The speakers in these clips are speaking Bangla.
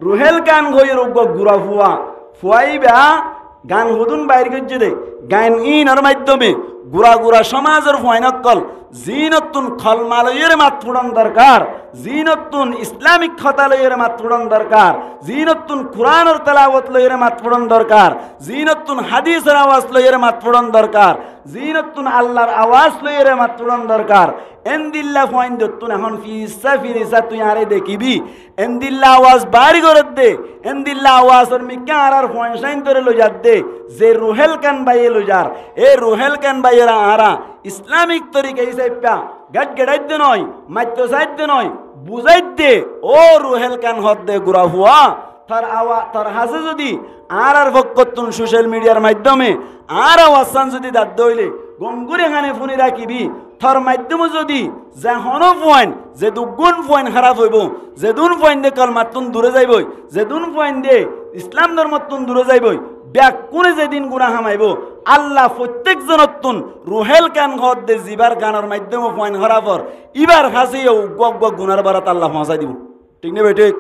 রুহেল গান হয়ে রোগ গুড়া ফুয়া ফুয়াইবা গান হুদুন বাইর গজ্জে দে গান ইনর মাধ্যমে গুড়া গুড়া সমাজের ফুয়াইনকল জিনতুন খলমালয়ের মাতফুড়ন দরকার, জিনতুন ইসলামিক খতালয়ের মাতফুড়ন দরকার, জিনতুন কুরআনের তেলাওয়াত লয়ের মাতফুড়ন দরকার, জিনতুন হাদিসের আওয়াজ লয়ের মাতফুড়ন দরকার, জিনতুন আল্লাহর আওয়াজ লয়ের মাতফুড়ন দরকার। এন্দিল্লা ফয়েন দত্তুন এখন ফিসা ফিরিসা তুই আরে দেখিবি এন্দিল্লা আওয়াজ বাড়ি করে দে, এন্দিল্লা আওয়াজের মিকা আর ফয়েন সাইন ধরে লো যাত দে যে রুহেল কান বাইয়ে লো যার এ রুহেল কান বাইয়েরা আরা ইসলামিক তরিকা হিসাইপা গাট গেড়াইতে নয় মাত্য সাইতে নয় বুঝাইতে ও রুহেল কান হদ দে গুড়া হুয়া তার হাসে যদি আর ভক্কতুন সোশ্যাল মিডিয়ার মাধ্যমে আর আওয়াজ যদি দাঁত দইলে গঙ্গুরে খানে ফোনে রাখিবি থর মাধ্যমে যদি যে হন পয়েন্ট যে দুগুণ পয়েন্ট খারাপ হইব, যে দুন পয়েন্ট দিয়ে কলমাতুন দূরে যাইবই, যে দুন পয়েন্ট দিয়ে ইসলাম ধর্মতুন দূরে যাইবই, ব্যাক কোনে যেদিন গুণা হামাইব আল্লাহ প্রত্যেক জনতুন রুহেল কান ঘর দে জিবার গানের মাধ্যমে পয়েন্ট খারাপর ইবার হাসিও গগ গুনার বারাত আল্লাহ পৌঁছাই দিব। ঠিক নেবে ঠিক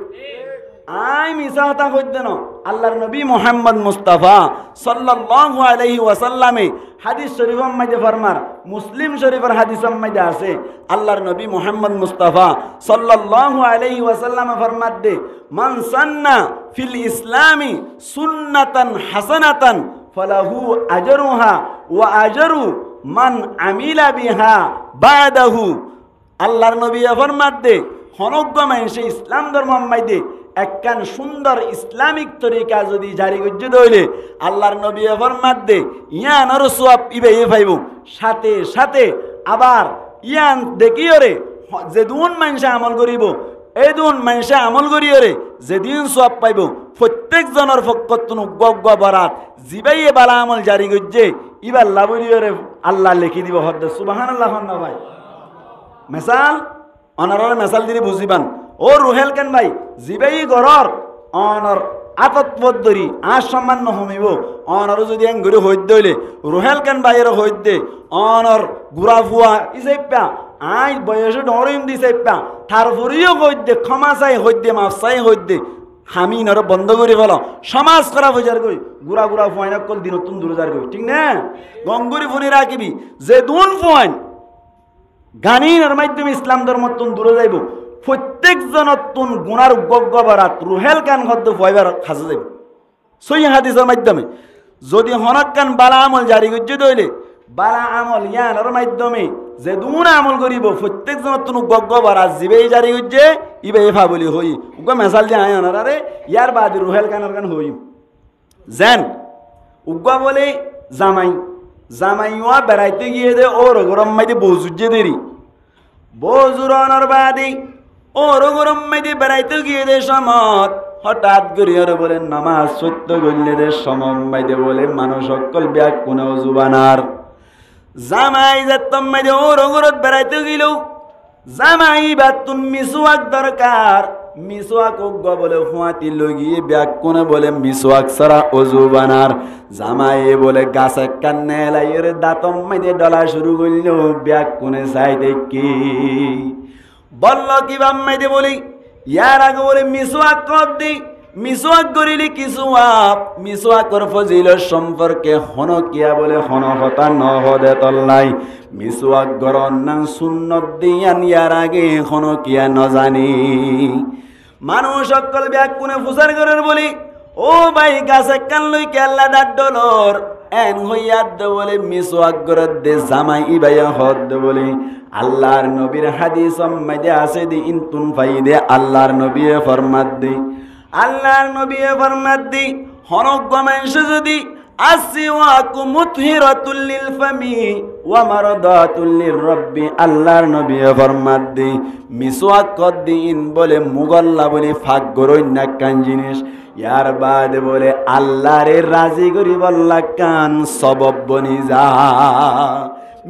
আই মিছা কথা কইতে ন আল্লাহর নবী মুহাম্মদ মুস্তাফা সাল্লাল্লাহু আলাইহি ওয়াসাল্লামে হাদিস শরীফের মধ্যে ফরমার, মুসলিম শরীফের হাদিসের মধ্যে আছে আল্লাহর নবী মুহাম্মদ মুস্তাফা সাল্লাল্লাহু আলাইহি ওয়াসাল্লামে ফরমাত দে মান সান্না ফিল ইসলামি সুন্নাতান হাসানাতান ফালাহু আজরুহা ওয়া আজরু মান আমিলা বিহা বাদাহু। আল্লাহর নবী ফরমাত দে হনজ্ঞ মানুষে ইসলাম ধর্মের মধ্যে একখান সুন্দর ইসলামিক তরিকা যদি জারি গজ্জে দইলে আল্লাহর নবী ফরমাত দে ইয়ানর সওয়াব ইবে পাইব, সাথে সাথে আবার ইয়ান দেখিওরে যেদিন মানুষে আমল করিব এই দুন মানুষে আমল করিওরে যেদিন সওয়াব পাইব প্রত্যেক জনের পক্ষতুন গগ বরাত জিবাইয়ে বালা আমল জারি গজ্জে ইবার লাবরিওরে আল্লাহ লিখি দিব হদ সুবহানাল্লাহ। না ভাই মেসাল অনারর মেসাল দিলে বুঝিবান ও রুহেল কেন ভাই জিবাই গরর অনর আতৎপদ্ধরি আর সম্মান নহমিব অনর যদি এঙ্গুরি হইত দইলে রুহেল কেন ভাইয়ের হইত দে অনর গুড়া ফুয়া ইসাইপা আই বয়সে ডরিম দিসাইপা তারপরেও হইত দে ক্ষমা চাই হইত দে মাফ চাই হইত দে হামি নর বন্ধ করে ফেল সমাজ খারাপ হয়ে যার গই গুড়া গুড়া ফুয়াইনা কল দিন নতুন দূরে যার গই ঠিক না গঙ্গুরি ফোনে রাখিবি যে দুন ফুয়াইন গানিনের মাধ্যমে ইসলাম ধর্মতুন দূরে যাইব প্রত্যেক জনতুন গুনার গগ বারাত রুহেল কান হদ্দ ফয়বার খাসে যাইব সই হাদিসের মাধ্যমে যদি হনক কান বালা আমল জারি গজ্জে দইলে বালা আমল ইয়ানোর মাধ্যমে যে দুন আমল করিব প্রত্যেক জনতুন গগ বারাত জিবেই জারি গজ্জে ইবে এফা বলি হই উগা মেসাল যে আয় আনারে ইয়ার বাদ রুহেল কানের কান হই যেন উগা বলে জামাই জামাইওয়া বেড়াইতে গিয়ে দে ওর গরম মাইতে বজুজে দেরি বজুরানোর বাদে ওর গরম মাইতে বেড়াইতে গিয়ে দে সমত হঠাৎ করে ওর বলে নামাজ সত্য গল্লে দে সমম মাইতে বলে মানুষ সকল ব্যাগ কোনেও জুবানার জামাই যেতম মাইতে ওর গরত বেড়াইতে গেল জামাই বা তুন মিসওয়াক দরকার মিসওয়াক উগ্গ বলে ফুয়াতি লগিয়ে ব্যাগ কোনে বলে মিসওয়াক সারা অজু বানার জামাই বলে গাছে কান্নে লাইয়ের দাঁতম মাইতে ডলা শুরু করল ব্যাগ কোনে চাই দেখি বলল কি বাম মাইতে বলি ইয়ার আগে বলে মিসওয়াক কর দি মিসওয়াক করিলি কিছু মিসওয়াকর ফজিলত সম্পর্কে হন কিয়া বলে হন হতা নহদে তল্লাই মিসওয়াক গরন নাং সুন্নত দিয়ান ইয়ার আগে হন কিয়া নজানি মানুষ সকল ব্যাগ কোনে ফুসার করার বলি ও ভাই গাছে কান লই কেল্লা দাঁত ডলর এন হইয়াদ দে বলে মিসওয়াক গরত দে জামাই ইবাইয়া হদ দে বলে আল্লাহর নবীর হাদিস মাইদে আছে দি ইনতুন ফাইদে আল্লাহর নবী ফরমাত দে আল্লাহর নবী ফরমাত দি হনজ্ঞ মানুষ যদি আসওয়াকু মুতহিরাতুল লিল ফামি ওয়া মারদাতুল লিররাব্বি আল্লাহর নবী ফরমাত দি মিসওয়াক কদ দিন বলে মুগল্লা বলে ফাক গরই না কান জিনিস ইয়ার বাদ বলে আল্লাহরে রাজি করি বল্লা কান সবব বনি যা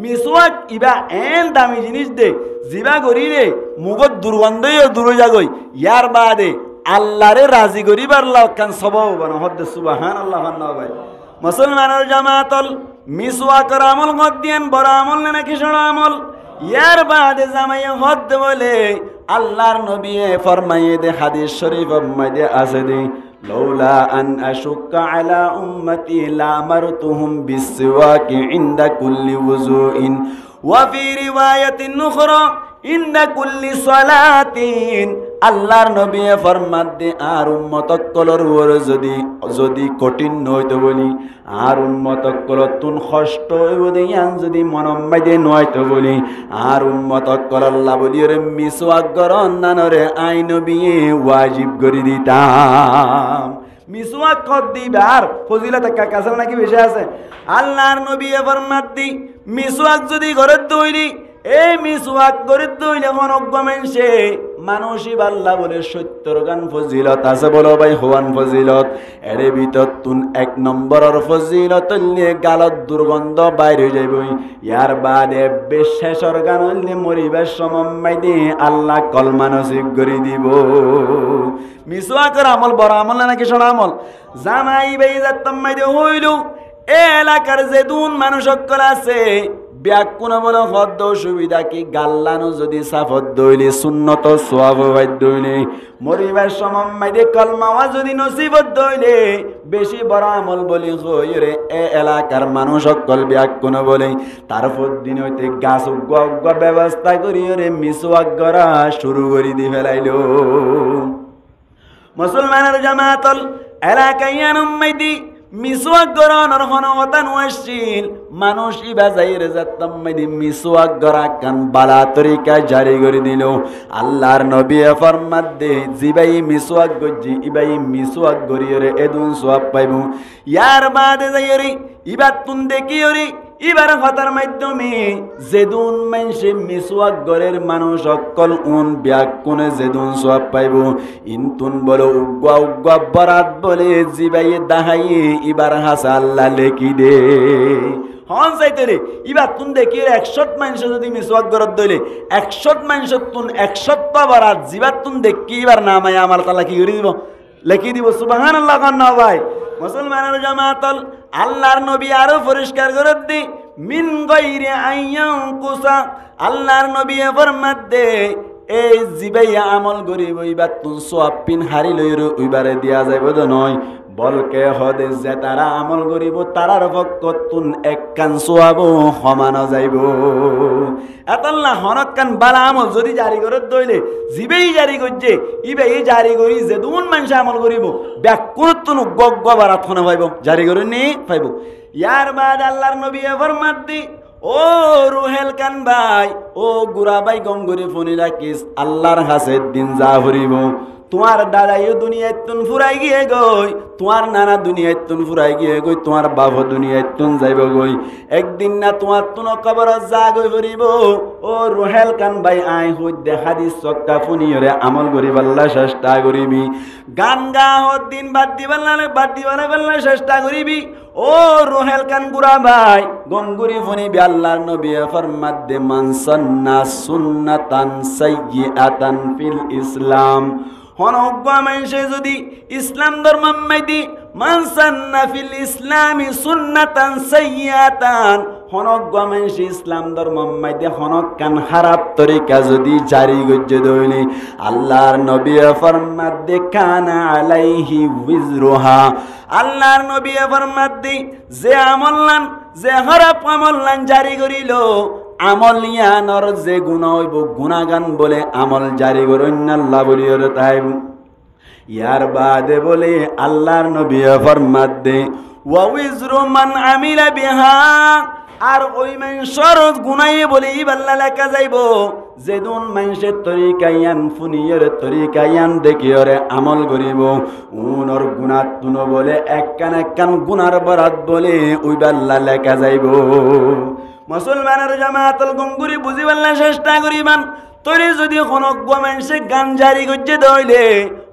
মিসওয়াক ইবা এন দামি জিনিস দে জিবা করি রে মুগত দুর্গন্ধই দূরে যাগই ইয়ার বাদে আল্লাহরে রাজি করিবার লক্ষণ সবব বন হদ সুবহানাল্লাহ না ভাই মুসলমানের জামাতল মিসওয়াকের আমল গদ দিয়েন বড় আমল না নাকি ছোট আমল ইয়ার বাদে জামাই হদ বলে আল্লাহর নবী ফরমাইয়ে দে হাদিস শরীফ মধ্যে আছে দে লৌলা আন আশুক্কা আলা উম্মতি লামারতুহুম বিসওয়াকি ইনদা কুল্লি ওযুইন ওয়া ফি রিওয়ায়াতিন উখরা ইনদা কুল্লি সালাতিন আল্লাহর নবী ফরমাত দে আর উম্মতক কলর ওর যদি কঠিন নয়তো বলি আর উম্মতক কলর তুন কষ্ট হইব দে ইয়ান যদি মনম বাইদে নয়তো বলি আর উম্মতক কল আল্লাহ বলি রে মিসওয়াক গরন নানরে আই নবী ওয়াজিব করে দিতাম মিসওয়াক কর দিবার ফজিলত কাছে নাকি বেশি আছে আল্লাহর নবী ফরমাত দি মিসওয়াক যদি ঘরে দইলি এই মিসওয়াক করে দইলে মনজ্ঞ মানুষে মানুষই বাল্লা বলে 70 গান ফজিলত আছে বলো ভাই হওয়ান ফজিলত এর ভিতর তুন 1 নম্বরের ফজিলত নিয়ে গালত দুর্গন্ধ বাইরে যাইবই ইয়ার বাদে বিশেষর গান হইলে মরিবার সময় দিয়ে আল্লাহ কলমা নসিব করে দিব মিসওয়াকের আমল বড় আমল না নাকি ছোট আমল জামাই ভাই যাত্তম মাইদে হইল এ এলাকার যে দুন মানুষ সকল আছে ব্যাকুণ বলো হদ্দ সুবিধা কি গাল্লানো যদি সাফত দইলে সুন্নত সোয়াব দইলে মরিবার সময় দে কলমাওয়া যদি নসিবত দইলে বেশি বড় আমল বলি হই রে এ এলাকার মানুষ সকল ব্যাকুণ বলে তারপর দিন হইতে গাছ উগ্গ ব্যবস্থা করি রে মিসওয়াক করা শুরু করে দি ফেলাইল মুসলমানের জামাতল এলাকায় আনম্মাইদি মিসওয়াক গরানোর হনওয়াতান ওয়াসিল মানুষ ইবা যাইরে যাত্তাম মাইদি মিসওয়াক গরা কান বালা তরিকা জারি করে দিল আল্লাহর নবী ফরমাত দে জিবাই মিসওয়াক গজি ইবাই মিসওয়াক গরিয়রে এদুন সওয়াব পাইবো ইয়ার বাদে যাইরে ইবা তুন দেখিয়রি ইবার কথার মাধ্যমে যেদুন মানুষে মিসওয়াক গরের মানুষ সকল উন ব্যাগ কোনে যেদুন সওয়াব পাইব ইনতুন বলো উগ্গা বরাত বলে জিবাইয়ে দাহাইয়ে ইবার হাসা আল্লাহ লেখি দে হন চাইতে রে ইবার তুন দেখি 100 মানুষ যদি মিসওয়াক গরত দইলে 100 মানুষ তুন 100 বরাত জিবার তুন দেখি ইবার নামায় আমার তালা কি করে দিব লেখি দিব সুবহানাল্লাহ কান্না ভাই মুসলমানের জামাতল আল্লাহর নবী আরো পরিষ্কার করে দি মিন গায়রি আইয়ানকুসা আল্লাহর নবী ফরমাত দে এই জিবাইয়া আমল করিব ইবার তুন সওয়াব পিন হারি লইর ওইবারে দিয়া যাইব তো নয় বলকে হদে যে তারা আমল করিব তারার পক্ষতুন এক কান সওয়াব সমান যাইব এতল্লা হনক কান বালা আমল যদি জারি করে দইলে জিবেই জারি করছে ইবেই জারি করি যে দুন মানুষ আমল করিব ব্যাকুতুন গগ্গ বারাত হনে পাইব জারি করে নি পাইব ইয়ার বাদ আল্লাহর নবী ফরমাত দি ও রুহেল কান ভাই ও গুরা ভাই গম করে ফোনে রাখিস আল্লাহর কাছে দিন যা হরিব তোমার দাদাইও দুনিয়ায় তুন ফুরাই গিয়ে গই তোমার নানা দুনিয়ায় তুন ফুরাই গিয়ে গই তোমার বাবা দুনিয়ায় তুন যাইব গই একদিন না তোমার তুন কবর যা গই ফুরিব ও রুহেল কান ভাই আই হই দেখা দিস চক্কা ফুনিয়রে আমল করি বল্লা চেষ্টা করিবি গান গা হত দিন বাদ দিবাল্লা চেষ্টা করিবি ও রুহেল কান গুরা ভাই গঙ্গুরি ফুনিবি আল্লাহর নবী ফরমাত দে মান সান্না সুন্নাতান সাইয়্যাতান ফিল ইসলাম হনজ্ঞ মানুষে যদি ইসলাম ধর্ম মাইদি মান সান্না ফিল ইসলামি সুন্নাতান সাইয়্যাতান হনজ্ঞ মানুষ ইসলাম ধর্ম মাইদি হনক কান খারাপ তরিকা যদি জারি গজ্জে দইলে আল্লাহর নবী ফরমাত দে কানা আলাইহি উজরুহা আল্লাহর নবী ফরমাত দে যে আমললান যে খারাপ আমললান জারি করিল আমল ইয়ানর যে গুনাহ হইব গুনাহগান বলে আমল জারি করুন আল্লাহ বলিয়র তাই ইয়ার বাদে বলে আল্লাহর নবী ফরমাত দে ওয়া উজরু মান আমিলা বিহা আর ওই মানুষের গুনাহ বলে ইবাল্লা লেখা যাইব যেদুন মানুষের তরিকায়ান ফুনিয়র তরিকায়ান দেখিয়রে আমল করিব উনর গুনাহ তুন বলে এক কান গুনার বরাত বলে ওইবাল্লা লেখা যাইব মুসলমানের জামাতল গঙ্গুরি বুঝিবাল্লা চেষ্টা করিবান তরি যদি হনজ্ঞ মানুষে গান জারি করছে দইলে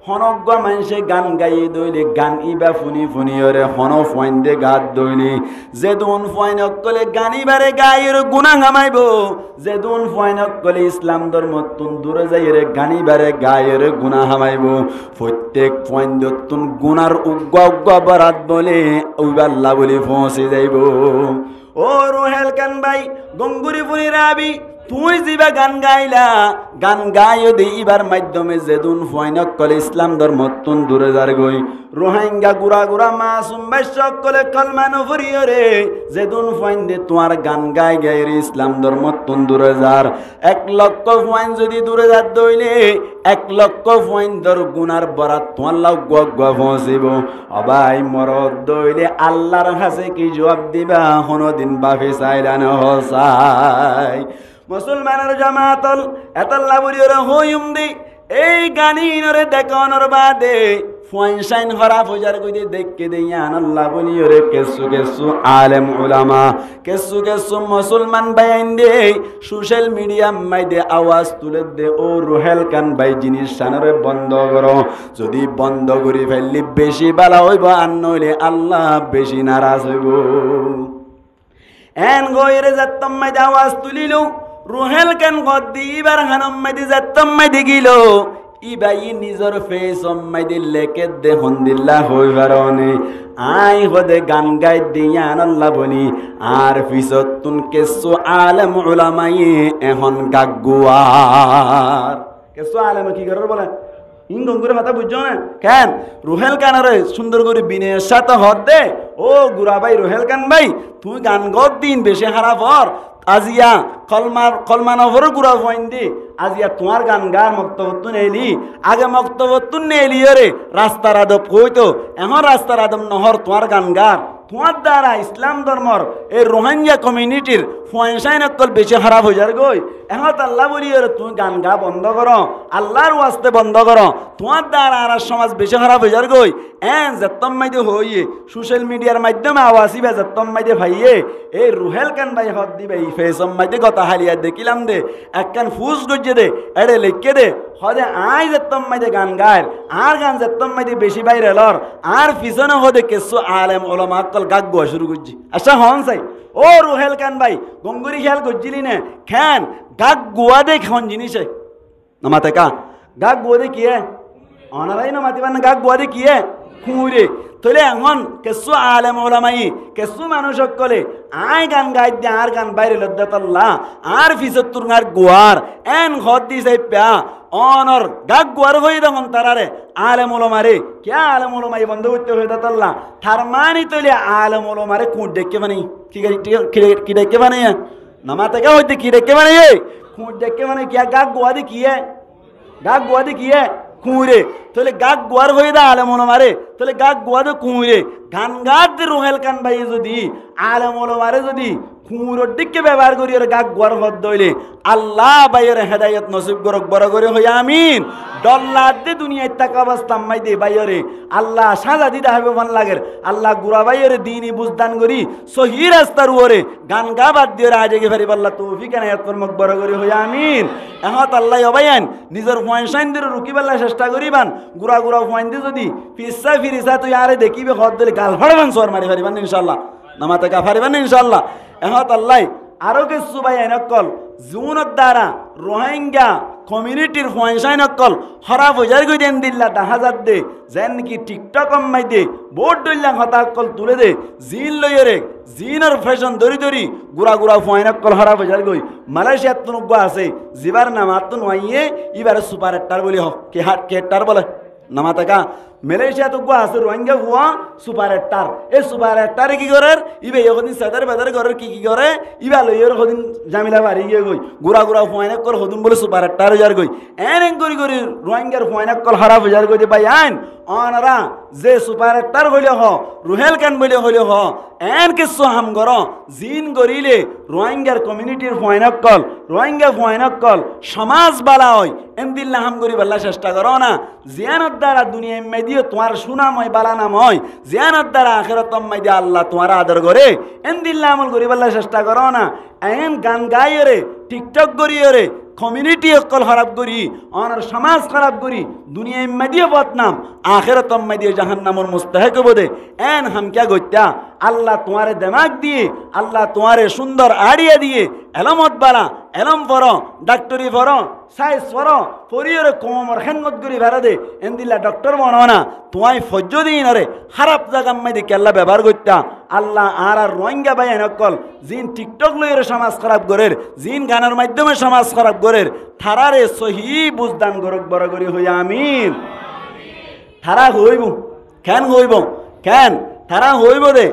হনজ্ঞ মানুষে গান গাইয়ে দইলে গান ইবা ফুনি ফুনিয়রে হন ফয়েন্দে গাত দইলে যেদুন ফয়েনক কলে গান ইবারে গাইয়ের গুনাহ হামাইব যেদুন ফয়েনক কলে ইসলাম ধর্ম তুন দূরে যাইরে গান ইবারে গাইয়ের গুনাহ হামাইব প্রত্যেক ফয়েন্দতুন গুনার উগ্গ বরাত বলে ওইবাল্লা বলে পৌঁছে যাইব ও রুহেল কান ভাই গঙ্গুরি ফুনি রাবি তুই যিবা গান গাইলা গান গাইও দে ইবার মাধ্যমে যেদুন ফয়নক কলে ইসলাম ধর্ম তুন দূরে যার গই রোহিঙ্গা গুড়া গুড়া মাসুম বাইশক কলে কলমানো ফুরিও রে যেদুন ফয়ন দে তোমার গান গাই গাই রে ইসলাম ধর্ম তুন দূরে যার 1 লক্ষ ফয়ন যদি দূরে যার দইলে 1 লক্ষ ফয়ন দর গুনার বরাত তোমার লাগ গগ পৌঁছিব অবাই মরদ দইলে আল্লাহর কাছে কি জবাব দিবা কোনদিন বাফে চাইলা না হসাই মুসলমানের জামাতল এতাল্লা বলিওরে হইম দি এই গানিনরে দেখানোর বাদে ফয়সাইন হরা ফজার কইতে দেখকে দেইয়া আল্লাহ বলিওরে কেসু আলেম উলামা কেসু মুসলমান বাইন দে সোশ্যাল মিডিয়া মাইদে আওয়াজ তুলে দে ও রুহেল কান ভাই জিনিস সানরে বন্ধ করো যদি বন্ধ করি ফেললি বেশি বালা হইব আর নইলে আল্লাহ বেশি নারাজ হইব এন গইরে যাত্তম মাইদে আওয়াজ তুলিলো রুহেল কান গদ্দি ইবার হানম মাইদে যাত্তম মাইদে গিল ইবাই নিজর ফেস মাইদে লেকে দে হন্দিল্লা হই পারনে আই হদে গান গাই দিয়া আল্লাহ বলি আর ফিসত তুন কেসু আলেম উলামাই এখন গাগুয়ার কেসু আলেম কি করার বলে ইঙ্গঙ্গুরে কথা বুঝছো না কেন রুহেল কানারে সুন্দর করে বিনয়ের সাথে হদ দে ও গুরা ভাই রুহেল কান ভাই তুই গান গদ দিন বেশি হারা পর আজিয়া কলমানভর গুড়া ফইন দি আজিয়া তোমার গান গার মক্তবতুন এলি আগে মক্তবতুন নেলি রে রাস্তার আদব কইতো এখন রাস্তার আদব নহর তোমার গান গার তোমার দ্বারা ইসলাম ধর্মর এই রোহিঙ্গা কমিউনিটির ফয়সাইন অকল বেশি খারাপ হয়ে যার গই এখন আল্লাহ বলি রে তুমি গান গা বন্ধ করো আল্লাহর ওয়াস্তে বন্ধ করো তোমার দ্বারা আর সমাজ বেশি খারাপ হয়ে যার গই এন যেতম মাইদে হইয়ে সোশ্যাল মিডিয়ার মাধ্যমে আওয়াসি বা যেতম মাইদে ভাইয়ে এই রুহেল কান ভাই হদ দিবে এই ফেসম মাইদে কথা হালিয়া দেখিলাম দে একখান ফুস গজ্জে দে এড়ে লিখকে দে হদে আই যেতম মাইদে গান গায় আর গান যেতম মাইদে বেশি বাইরে লর আর পিছনে হদে কেসু আলেম ওলামা অকল গাগ গোয়া শুরু করছি আচ্ছা হন চাই ও রুহেল কান ভাই গঙ্গুরি খেয়াল করছিলি না খান গাগ গোয়া দে খন জিনিসে নমাতে কা গাগ গোয়া দে কি অনারাই নমাতি পান গাগ গোয়া দে কি খুঁড়ে তোলে এখন কেসু আলেম ওলামাই কেসু মানুষ সকলে আই গান গাই দে আর গান বাইরে লদ্দাতাল্লাহ আর ফিসত্তুর আর গোয়ার এন ঘর দিছে প্যা অনর গাগ গোয়ার হয়ে তখন তারারে আলেম ওলামারে কে আলেম ওলামাই বন্ধ করতে হয়ে দাতাল্লাহ থার মানি তোলে আলেম ওলামারে খুঁট ডেকে বানাই কি ডেকে বানাই নামাতে কা হইতে কি ডেকে বানাই খুঁট ডেকে বানাই क्या গাগ গোয়া দে কি গাগ গোয়া দে কি কুঁড়ে তাহলে গাগ গোয়ার হয়ে দা আলেম ওলামারে তাহলে গাগ গোয়া দে কুঁড়ে গান গাদ রুহেল কান ভাই যদি আলেম ওলামারে যদি কুঁড়োর দিকে ব্যবহার করি আর গাগ গোয়ার হদ দইলে আল্লাহ বাইয়ের হেদায়ত নসিব করক বড় করে হই আমিন ডল্লার দে দুনিয়ায় টাকা বাস্তাম মাই দে বাইরে আল্লাহ সাজা দিতে হবে ভাল লাগের আল্লাহ গুড়া বাইরে দিনই বুঝদান করি সহি রাস্তার উপরে গান গা বাদ দিয়ে আজে গে ফেরি পাল্লা তৌফিক এনায়াত করমক বড় করে হই আমিন এহত আল্লাহ অবায়ান নিজের ফয়সাইন দিয়ে রুকি পাল্লা চেষ্টা করিবান গুড়া গুড়া ফয়ন দিয়ে যদি পিসা ফিরিসা তুই আরে দেখিবে হদ দিলে গাল ফাড়বান সর মারি ফারিবান ইনশাল্লাহ নামাতে কা ফারিবান ইনশাল্লাহ এহত আল্লাহ আরো কিছু ভাই নকল জুনের দ্বারা রোহিঙ্গা কমিউনিটির ফয়সাইন অকল হরা বজার গই দেন দিল্লা 10,000 দে যেন কি টিকটক মাই দে বোর্ড দইলা হতা অকল তুলে দে জিন লইরে জিনের ফ্যাশন দরি দরি গুড়া গুড়া ফয়ন অকল হরা বজার গই মালয়েশিয়াত তুন গো আছে জিবার নামাত তুন ওয়াইয়ে ইবারে সুপার স্টার বলি হ কে হাট কে স্টার বলে নামাতে কা মালয়েশিয়া তো গো আছে রোহিঙ্গা হুয়া সুপার স্টার এই সুপার স্টারে কি করে ইবে যখন সাদার বাজার করে কি করে ইবা লইয়ের হদিন জামিলা বাড়ি গিয়ে গই গুড়া গুড়া ফয়নাক কল হদিন বলে সুপার স্টার যার গই এন করি করি রোহিঙ্গার ফয়নাক কল হারা বাজার গই দে ভাই আইন অনরা যে সুপার স্টার হইলে হ রুহেল কান বলে হইলে হ এন কিছু হাম গর জিন গরিলে রোহিঙ্গার কমিউনিটির ফয়নাক কল রোহিঙ্গা ফয়নাক কল সমাজ বালা হয় এন দিল্লা হাম করি বাল্লা চেষ্টা করো না জিয়ানত দ্বারা দুনিয়া দিও তোমার সুনাময় বালা নাময় জিয়ানত দ্বারা আখিরাত মাই দিয়ে আল্লাহ তোমার আদর করে এন দিল্লা আমল করি বাল্লা চেষ্টা করো না এন গান গাইরে টিকটক করিরে কমিউনিটি অকল খারাপ করি অনার সমাজ খারাপ করি দুনিয়া মাদিয়ে বদনাম আখিরাত মাদিয়ে জাহান্নামের মুস্তাহিক বদে এন হাম क्या গত্যা আল্লাহ তোমারে দিমাগ দিয়ে আল্লাহ তোমারে সুন্দর আড়িয়া দিয়ে এলমত বালা এলম পড়ো ডাক্তারি পড়ো সাইন্স পড়ো পরিয়রে কমর খেদমত করি ভেড়া দে এন দিল্লা ডক্টর বনো না তোমায় ফজ্জ দিন আরে খারাপ জায়গা মাইদে কেল্লা ব্যবহার করতা আল্লাহ আর রোহিঙ্গা ভাই নকল জিন টিকটক লইয়ের সমাজ খারাপ করের জিন গানের মাধ্যমে সমাজ খারাপ করের থারারে সহি বুঝদান গরক বড় করি হই আমিন। থারা হইব কেন হইব কেন থারা হইব দে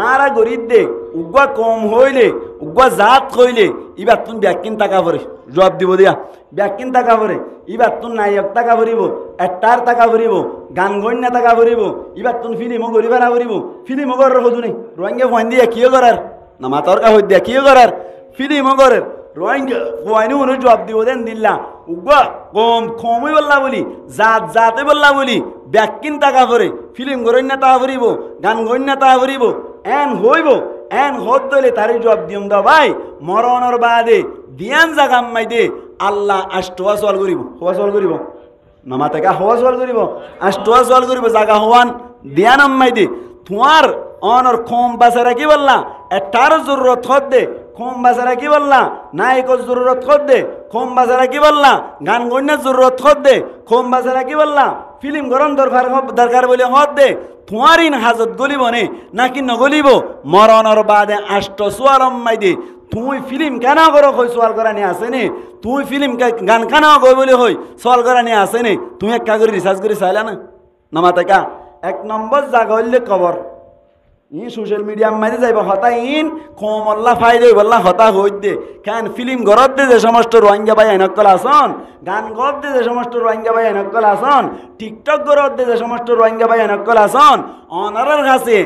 আর গরিব দে উগা কম হইলে উগা জাত হইলে ইবার তুন ব্যাকিন টাকা ভরে জবাব দিব দিয়া ব্যাকিন টাকা ভরে ইবার তুন নায়ক টাকা ভরিব একটার টাকা ভরিব গান গণ্যা টাকা ভরিব ইবার তুন ফিলিমও গরিবারা ভরিব ফিলিমও করার হদু নেই রোহিঙ্গা ফোন দিয়া কিয় করার না মাতর কা হই দিয়া কিয় করার ফিলিমও করার রোহিঙ্গা ফোয়াইনি মনে জবাব দিব দেন দিল্লা উগা কম কমই বললা বলি জাত জাতে বললা বলি ব্যাকিন টাকা ভরে ফিলিম গণ্যা টাকা ভরিব গান গণ্যা টাকা ভরিব এন হইব এন হদ দলে তারি জবাব দিম দা ভাই মরণর বাদে দিয়ান জাগাম মাই দে আল্লাহ আষ্টয়া সওয়াল করিব হওয়া সওয়াল করিব নামা থেকে হওয়া সওয়াল করিব আষ্টয়া সওয়াল করিব জাগা হওয়ান দিয়ান আম্মাই দে তোমার অনর কম বাসারা কি বললা এটার জরুরত হদ দে কম বাসারা কি বললা নায়কর জরুরত হদ দে কম বাসারা কি বললা গান গণ্যার জরুরত হদ দে কম বাসারা কি বললা ফিল্ম গরম দরকার বলে হদ দে তোমার ইন হাজত গলিব নে নাকি নগলিব মরণর বাদে আষ্ট সোয়াল আম্মাই দে তুই ফিল্ম কেন করো হই সোয়াল করা নিয়ে আসে নে তুই ফিল্ম গান কেন গই বলে হই সোয়াল করা নিয়ে আসে নে তুমি একটা করে রিসার্চ করে চাইলা না নামাতে কা এক নম্বর জায়গা হইলে কবর ই সোশ্যাল মিডিয়ার মাঝে যাইব হতা ইন কমল্লা ফাইদে বললা হতা হই দে কেন ফিল্ম গরত দে যে সমস্ত রোহিঙ্গা ভাই আইনকল আসন গান গর দে যে সমস্ত রোহিঙ্গা ভাই আইনকল আসন টিকটক গরত দে যে সমস্ত রোহিঙ্গা ভাই আইনকল আসন অনারার কাছে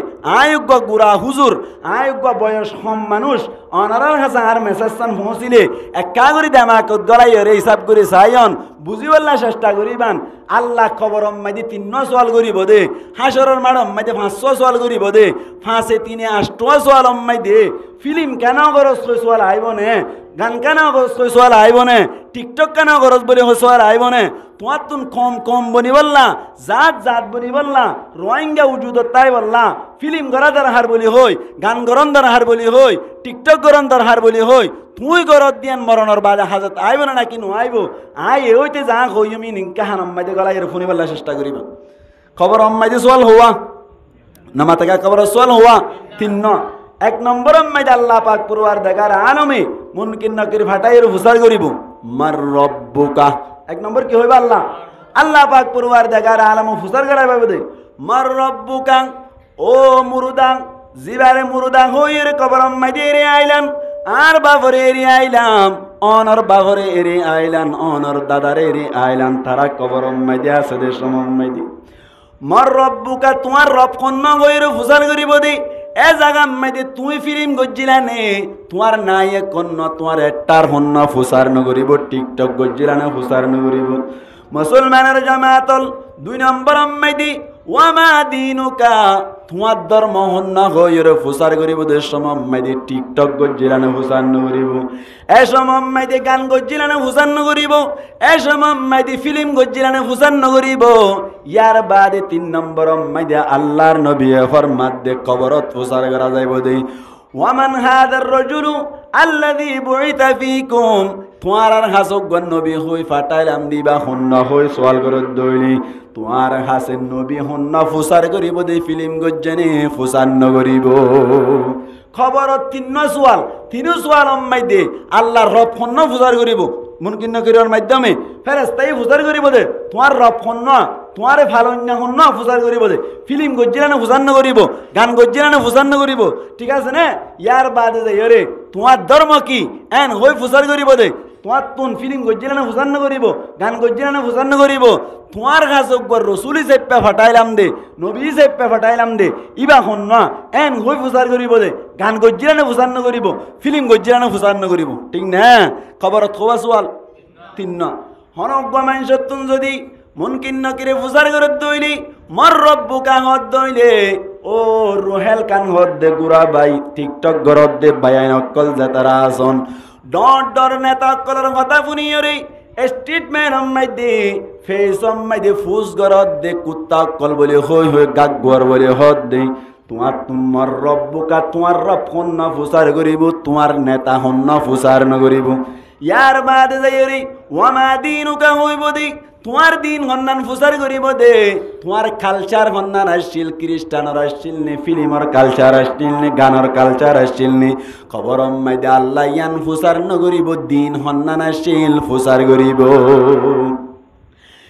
আয়োগ্য গুড়া হুজুর আয়োগ্য বয়স কম মানুষ অনারার কাছে আর মেসেজ পৌঁছিলে একা করে দামাক গলাই রে হিসাব করে চাইন বুঝি বললা চেষ্টা করিবান আল্লাহ খবর মাঝে 3 সোয়াল করিব দে হাসরের মাড়ম মাঝে 500 সোয়াল করিব দে 5 3 8 সোয়াল মাই দে ফিল্ম কেন গরজ সোয়াল আইব নে গান কেন গরজ সোয়াল আইব নে টিকটক কেন গরজ বলে সোয়াল আইব নে তোমার তুন কম কম বনি বললা জাত জাত বনি বললা রোহিঙ্গা উজুদ তাই বললা ফিল্ম গরাদার হার বলি হই গান গরন্দার হার বলি হই টিকটক গরন্দার হার বলি হই তুই গরত দিয়ান মরণর বাদে হাজত আইব না নাকি নো আইব আই ওইতে যা হই আমি নিকা হান আম্মাইদে গলাই এর ফোনে বললা চেষ্টা করিব খবর আম্মাইদে সোয়াল হওয়া নামা থেকে খবর সোয়াল হওয়া 3 এক নম্বর আম্মাইদে আল্লাহ পাক পরওয়ার দেখার আলমে মুনকিন নকির ফাটাইয়ের হুসার করিব মার রব্বুকা এক নম্বর কি হইবা আল্লাহ আল্লাহ পাক পরওয়ার দেখার আলম হুসার করাই পাবে দে মার রব্বুকা ও মুরুদাং জিবারে মুরুদাং হইয়ের কবর আম্মাইদে রে আইলাম আর বাবরে এরি আইলাম অনর বাবরে এরি আইলাম অনর দাদারে এরি আইলাম তারা কবর আম্মাইদে আছে দে সমম্মাইদে মর রব্বুকা তোমার রব কন্যা গইরে ফুসার করিব দে এ জায়গা মাইদে তুই ফিল্ম গজ্জিলা নে তোমার নায়ে কন্যা তোমার একটার হন্না ফুসার নগরিব টিকটক গজ্জিলা না ফুসার নগরিব মুসলমানের জামাতল 2 নম্বর আম্মাইদি ওয়ামা দিনুকা তোমার ধর্ম হন্না গইরে ফুসার করিব দে সমম্মাইদে টিকটক গজ্জিলা না ফুসার নগরিব এ সমম্মাইদে গান গজ্জিলা না ফুসার নগরিব এ সমম্মাইদে ফিল্ম গজ্জিলা না ফুসার নগরিব ইয়ার বাদে 3 নম্বর আম্মাইদে আল্লাহর নবী ফরমাত দে কবরত ফুসার করা যাইব দে ওয়ামান হাদার রাজুলু আল্লাযী বুইতা ফীকুম তোমার হাসক নবী হই ফাটাইলাম দিবা হন্না হই সওয়াল করত দইলি তোমার হাসেন নবী হন্না ফুসার করিব দে ফিল্ম গজ্জনে ফুসার নগরিব খবর 3 সোয়াল 3 সোয়াল আম্মাই দে আল্লাহর রব হন্না ফুসার করিব মুনকিন নকিরের মাধ্যমে ফেরেশতাই ফুসার করিব দে তোমার রব হন্না তোমারে ফালন্যা হন না ফুসার করিব দে ফিল্ম গজ্জিলা না ফুসার নগরিব গান গজ্জিলা না ফুসার নগরিব ঠিক আছে না ইয়ার বাদে যাই রে তোমার ধর্ম কি এন হই ফুসার করিব দে তোমার তুন ফিল্ম গজ্জিলা না ফুসার নগরিব গান গজ্জিলা না ফুসার নগরিব তোমার কাছে রসুলি চেপ্পা ফাটাইলাম দে নবী চেপ্পা ফাটাইলাম দে ইবা হন না এন হই ফুসার করিব দে গান গজ্জিলা না ফুসার নগরিব ফিল্ম গজ্জিলা না ফুসার নগরিব ঠিক না খবরত খোয়া সোয়াল 3 হনজ্ঞ মানুষের তুন যদি মুনকিন নকিরে ফুসার করে দইলি মর রব্বুকা হদ দইলে ও রোহেল কান হদ দে গুড়া বাই টিকটক গরদ দে বায়ান অকল জাতারা আসন ডর নেতা অকলের কথা শুনিও রে স্টেটমেন্ট আম্মাই দে ফেস আম্মাই দে ফুস গরদ দে কুত্তা অকল বলে হই হই গাগ গর বলে হদ দে তোমার রব্বুকা তোমার রব হন্ন ফুসার করিব তোমার নেতা হন্ন ফুসার নগরিব ইয়ার বাদে যাই রে ওয়ামা দিনুকা হইব দি তোমার দিন হন্নান ফুসার করিব দে তোমার কালচার হন্নান আসছিল খ্রিস্টানর আসছিল নি ফিল্মর কালচার আসছিল নি গানের কালচার আসছিল নি খবর মাইদে আল্লাহ ইয়ান ফুসার নগরিব দিন হন্নান আসছিল ফুসার করিব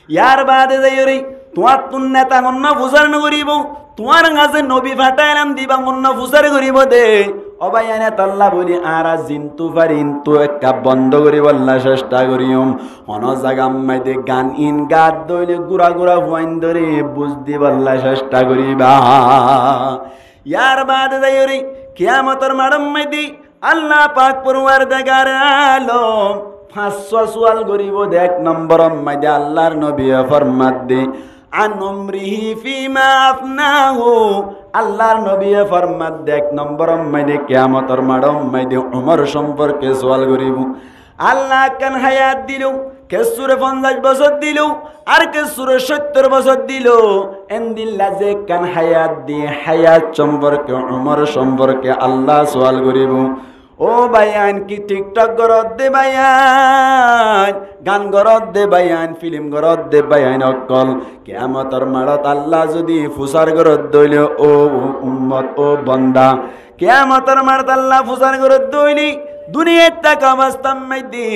ইয়ার বাদে যাই তোমার তুন নেতা অন্য ফুসার নগরিব তোমার কাছে নবী ফাটাইলাম দিবা অন্য ফুসার করিব দে অবাই আনে তাল্লা বলি আর জিন্তু পারিন তো একটা বন্ধ করি বললা চেষ্টা করিম অন জাগাম মাইদে গান ইন গাত দইলে গুড়া গুড়া ফুয়াইন ধরে বুঝদি বললা চেষ্টা করিবা ইয়ার বাদে যাই কিয়ামতর মাডম মাইদি আল্লাহ পাক পরওয়ার দেগার আলম 500 সওয়াল করিব এক নম্বর মাইদে আল্লাহর নবী ফরমাত দে আন উমরিহি ফিমা আফনাহু আল্লাহর নবী ফরমাত দে এক নম্বর মাইদে কিয়ামতের মাডম মাইদে উমর সম্পর্কে সওয়াল করিব আল্লাহ কান হায়াত দিল কেসুরে 50 বছর দিল আর কেসুরে 70 বছর দিল এন্দিল্লা যে কান হায়াত দিয়ে হায়াত সম্পর্কে উমর সম্পর্কে আল্লাহ সওয়াল করিব ও বায়ান কি টিকটক গরত দে বায়ান গান গরত দে বায়ান ফিল্ম গরত দে বায়ান অকল কিয়ামতর মাড়ত আল্লাহ যদি ফুসার গরত দইলে ও উম্মত ও বান্দা কিয়ামতর মাড়ত আল্লাহ ফুসার গরত দইলি দুনিয়াত তাক অবস্থাম মাইদি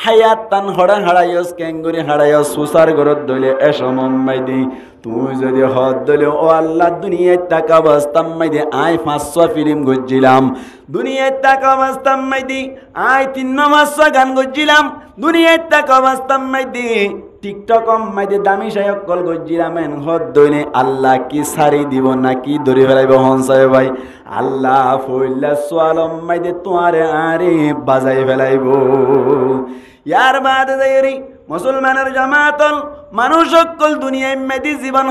হায়াত তান হড়া হাড়াইস কেঙ্গুরি হাড়াইস ফুসার গরত দইলে এসমম মাইদি তুই যদি হদ দইলে ও আল্লাহ দুনিয়াত তাক অবস্থাম মাইদি আই 500 ফিল্ম গজ্জিলাম দুনিয়াত তাক অবস্থাম মাইদি আই 300 গান গজ্জিলাম দুনিয়াত তাক অবস্থাম মাইদি টিকটক মাইদে দামি সায়ক কল গজ্জিলাম এন হদ দইলে আল্লাহ কি সারি দিব নাকি ধরে ফেলাইব হনসায় ভাই আল্লাহ ফইল্লা সোয়ালম মাইদে তোয়ারে আরে বাজাই ফেলাইব ইয়ার বাদে যাইরি মুসলমানের জামাতল মানুষ সকল দুনিয়ায় মেদি জীবন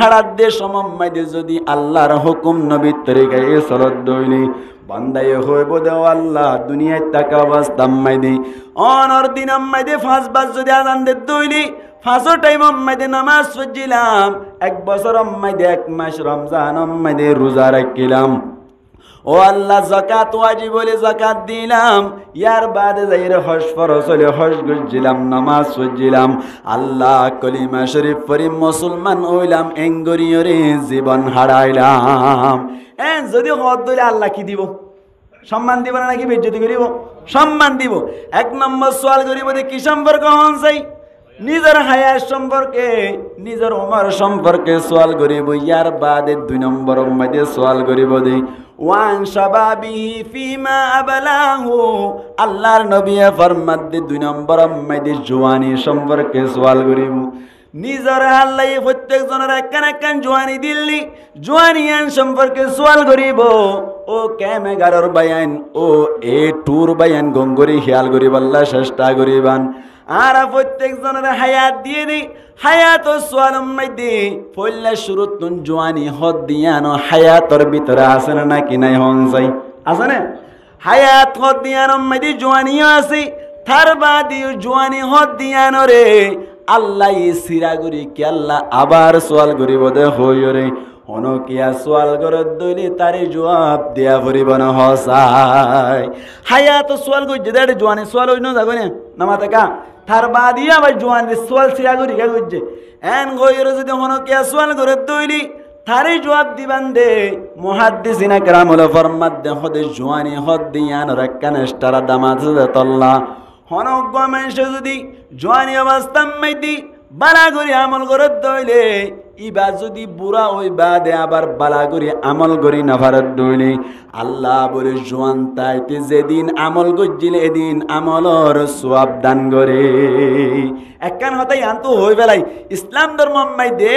হারা দে সমম মাইদে যদি আল্লাহর হুকুম নবীর তরিকায় চলত দইলি বান্দায় হইব দেও আল্লাহ দুনিয়ায় টাকা অবস্থাম মাইদি অনর দিন মাইদে 5 বার যদি আজান দে দইলি 5 টাইম মাইদে নামাজ পড়ছিলাম 1 বছর মাইদে 1 মাস রমজান মাইদে রোজা রাখিলাম ও আল্লাহ যাকাত ওয়াজিব বলে যাকাত দিলাম ইয়ার বাদে যাইরে হজ ফরজ হলে হজ গজিলাম নামাজ পড়ছিলাম আল্লাহ কলিমা শরীফ পড়ি মুসলমান হইলাম এঙ্গরিয়রে জীবন হারাইলাম যদি হদ ধরে আল্লাহ কি দিব সম্মান দিব না নাকি বেজ্জতি করিব সম্মান দিব 1 নম্বর সওয়াল করিব যে কি সম্পর্ক হন চাই নিজের হায়াত সম্পর্কে নিজের উমর সম্পর্কে সওয়াল করিব ইয়ার বাদে 2 নম্বর মধ্যে সওয়াল করিব দে ওয়ান শাবাবিহি ফিমা আবলাহু আল্লাহর নবী ফরমাত দে 2 নম্বর মধ্যে জওয়ানি সম্পর্কে সওয়াল করিব নিজের আল্লাহ প্রত্যেক জনের একখান জওয়ানি দিল্লি জওয়ানিয়ান সম্পর্কে সওয়াল করিব ও কেমেগারর বায়ান ও এ টুর বায়ান গঙ্গরি খেয়াল করিব আল্লাহ চেষ্টা করিবান আর প্রত্যেক জনের হায়াত দিয়ে দি হায়াত ও সোয়ালম মাইদি পয়লা শুরুত তুন জওয়ানি হদ দিয়ানো হায়াতর ভিতরে আছে না নাকি নাই হন চাই আছে না হায়াত হদ দিয়ানো মাইদি জওয়ানিও আছে তার বাদিও জওয়ানি হদ দিয়ানো রে আল্লাহ সিরাগুরি কি আল্লাহ আবার সোয়াল করিব দে হইরে অনকিয়া সোয়াল করত দইলি তারে জবাব দিয়া পড়িব না হসাই হায়াত সোয়াল কইছে দে জওয়ানি সোয়াল হইন যাগো না নামাতে কা তার বাদিয়া ভাই জওয়ানি সোয়াল সিরাগুরি কা কইছে এন গইরে যদি অনকিয়া সোয়াল করত দইলি তারে জবাব দিবান দে মুহাদ্দিসিনা কেরামুল ফরমাত দে হদে জওয়ানি হদ দিয়ান রাকান স্টারা দামাত তল্লা হনজ্ঞ মানুষ যদি জওয়ানি অবস্থা মাইদি বালা করে আমল করত দইলে ইবা যদি বুড়া ওই বাদে আবার বালা করে আমল করি না ভারত দইলে আল্লাহ বলে জওয়ান তাইতে যেদিন আমল গজ্জিলে এদিন আমলর সওয়াব দান করে একখান হতাই আনতো হই বেলাই ইসলাম ধর্ম মাইদে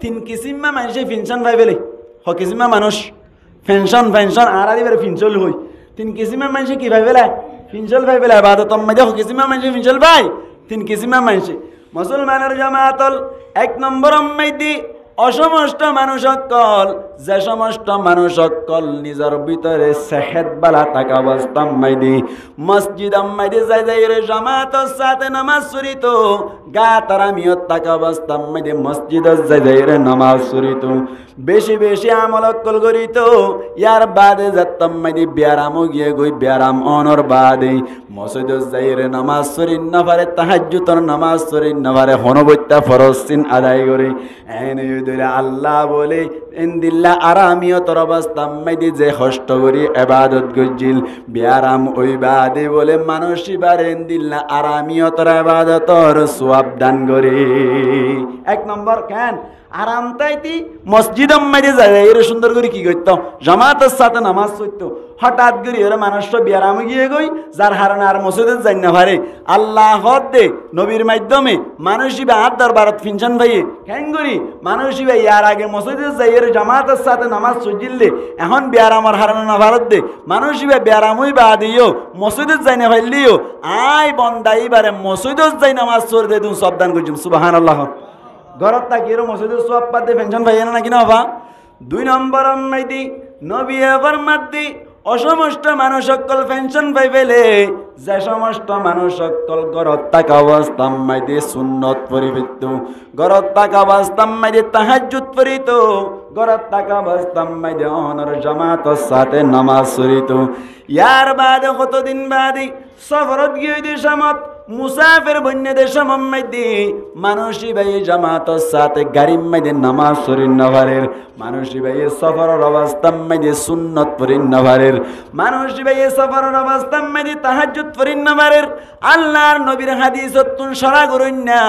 3 কিসিমা মানুষে পেনশন পাই বেলে হ কিসিমা মানুষ পেনশন আর আদি বেরে পেনশন হই 3 কিসিমা মানুষে কি ভাই বেলা ফিনজল ভাই বেলা বাদত মাঝে কিসিমা মানুষ ফিনজল ভাই 3 কিসিমা মানুষ মুসলমানের জামাতল 1 নম্বর মাইদি অসমস্ত মানুষ সকল যে সমস্ত মানুষ সকল নিজের ভিতরে সেহত বালা থাকা অবস্থা মাইদি মসজিদ মাইদি যাই যাই রে জামাতর সাথে নামাজ পড়িত গা তারামিয়ত থাকা অবস্থা মাইদি মসজিদ যাই যাই রে নামাজ পড়িত বেশি বেশি আমল অক্কল করি তো ইয়ার বাদে যাত্তাম মাইদি ব্যারামও গিয়ে গই ব্যারাম অনর বাদে মসজিদ যাইরে নামাজ শরীর নাফারে তাহাজ্জুদর নামাজ শরীর নাফারে হনবত্যা ফরজ সিন আদায় করে এনে দইলে আল্লাহ বলে ইনদিল্লা আরামিয়তর অবস্থাম মাইদি যে কষ্ট করি ইবাদত গজিল ব্যারাম ওই বাদে বলে মানুষ ইবার ইনদিল্লা আরামিয়তর ইবাদতর সওয়াব দান করে। এক নম্বর কেন আরাম তাইতি মসজিদ মাইরে যায় এর সুন্দর করে কি করতো জামাতের সাথে নামাজ পড়তো হঠাৎ করে এর মানুষ ব্যারামে গিয়ে গই যার হারান আর মসজিদে যাই না পারে আল্লাহ দে নবীর মাধ্যমে মানুষই বা হাত দরবারত ফিনশন ভাইয়ে কেন করি মানুষই ভাই ইয়ার আগে মসজিদে যাই এর জামাতের সাথে নামাজ সজিললে এখন ব্যারামর হারানো না ভারত দে মানুষই বা ব্যারামই বা দিও মসজিদে যাই না ভাইলিও আয় বন্দাই বারে মসজিদে যাই নামাজ পড়ে দে তুমি সব দান করছিস সুবহানাল্লাহ। ঘরত থাকি এর মসজিদের সওয়াব পাতে পেনশন ভাই না কিনা বাবা। দুই নম্বর মাইদি নবী এবার মাদ্দি অসমস্ত মানুষ সকল পেনশন পাই পেলে যে সমস্ত মানুষ সকল ঘরত থাকা অবস্থা মাইদি সুন্নত পরিবৃত্ত ঘরত থাকা অবস্থা মাইদি তাহাজ্জুদ পড়িত ঘরত থাকা অবস্থা মাইদি অনর জামাতের সাথে নামাজ পড়িত। ইয়ার বাদে কতদিন বাদে সফরত গিয়ে দেশমত মুসাফির বন্যে দেশম মাইদি মানুষই ভাই জামাতের সাথে গাড়ি মাইদি নামাজ পড়িন নভারের মানুষই ভাই সফরের অবস্থা মাইদি সুন্নত পড়িন নভারের মানুষই ভাই সফরের অবস্থা মাইদি তাহাজ্জুদ পড়িন নভারের আল্লাহর নবীর হাদিসত তুন সরা করুন না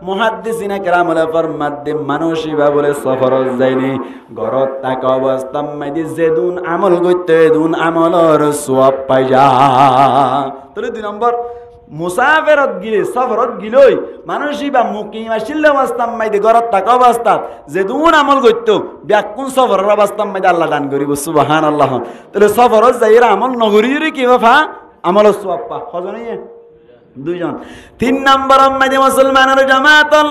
মুহাদ্দিসিনা কেরামুল ফরমাদ্দে মানুষই বা বলে সফরত যায়নি ঘরত থাকা অবস্থা মাইদি যেদুন আমল করতে দুন আমলর সওয়াব পাই যা। তাহলে দুই নম্বর মুসাফিরত গিলে সফরত গিলই মানুষই বা মুকিম আসিল অবস্থাম মাইদে ঘরত থাকা অবস্থাত যে দুন আমল করতো ব্যাকুন সফরের অবস্থাম মাইদে আল্লাহ দান করিব সুবহানাল্লাহ। তাহলে সফরত যাইরা আমল নগরীরে কি বা আমল সওয়াব পা কজনই দুইজন। তিন নম্বর মাইদে মুসলমানের জামাতল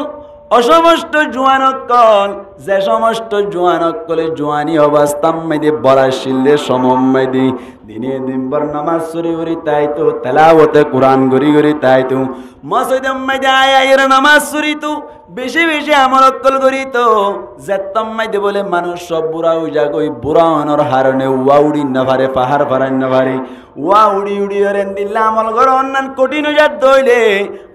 অসমস্ত জোয়ানকল যে সমস্ত জোয়ানকলে জোয়ানি অবস্থাম মাইদে বরাশিলে সমম মাইদে দিনে দিনবার নামাজ সরি গরি তাই তো তেলাওয়াতে কোরআন গরি গরি তাই তো মসজিদে মাইদে আয়ের নামাজ সরি তো বেশি বেশি আমল অক্কল করি তো যেতাম মাইদে বলে মানুষ সব বুড়া হয়ে যাক ওই বুড়া অনর হারণে ওয়া উড়ি না পারে পাহাড় পারান না পারে ওয়া উড়ি উড়ি হরেন দিল্লা আমল ঘর অন্যান কঠিন হয়ে যাত দইলে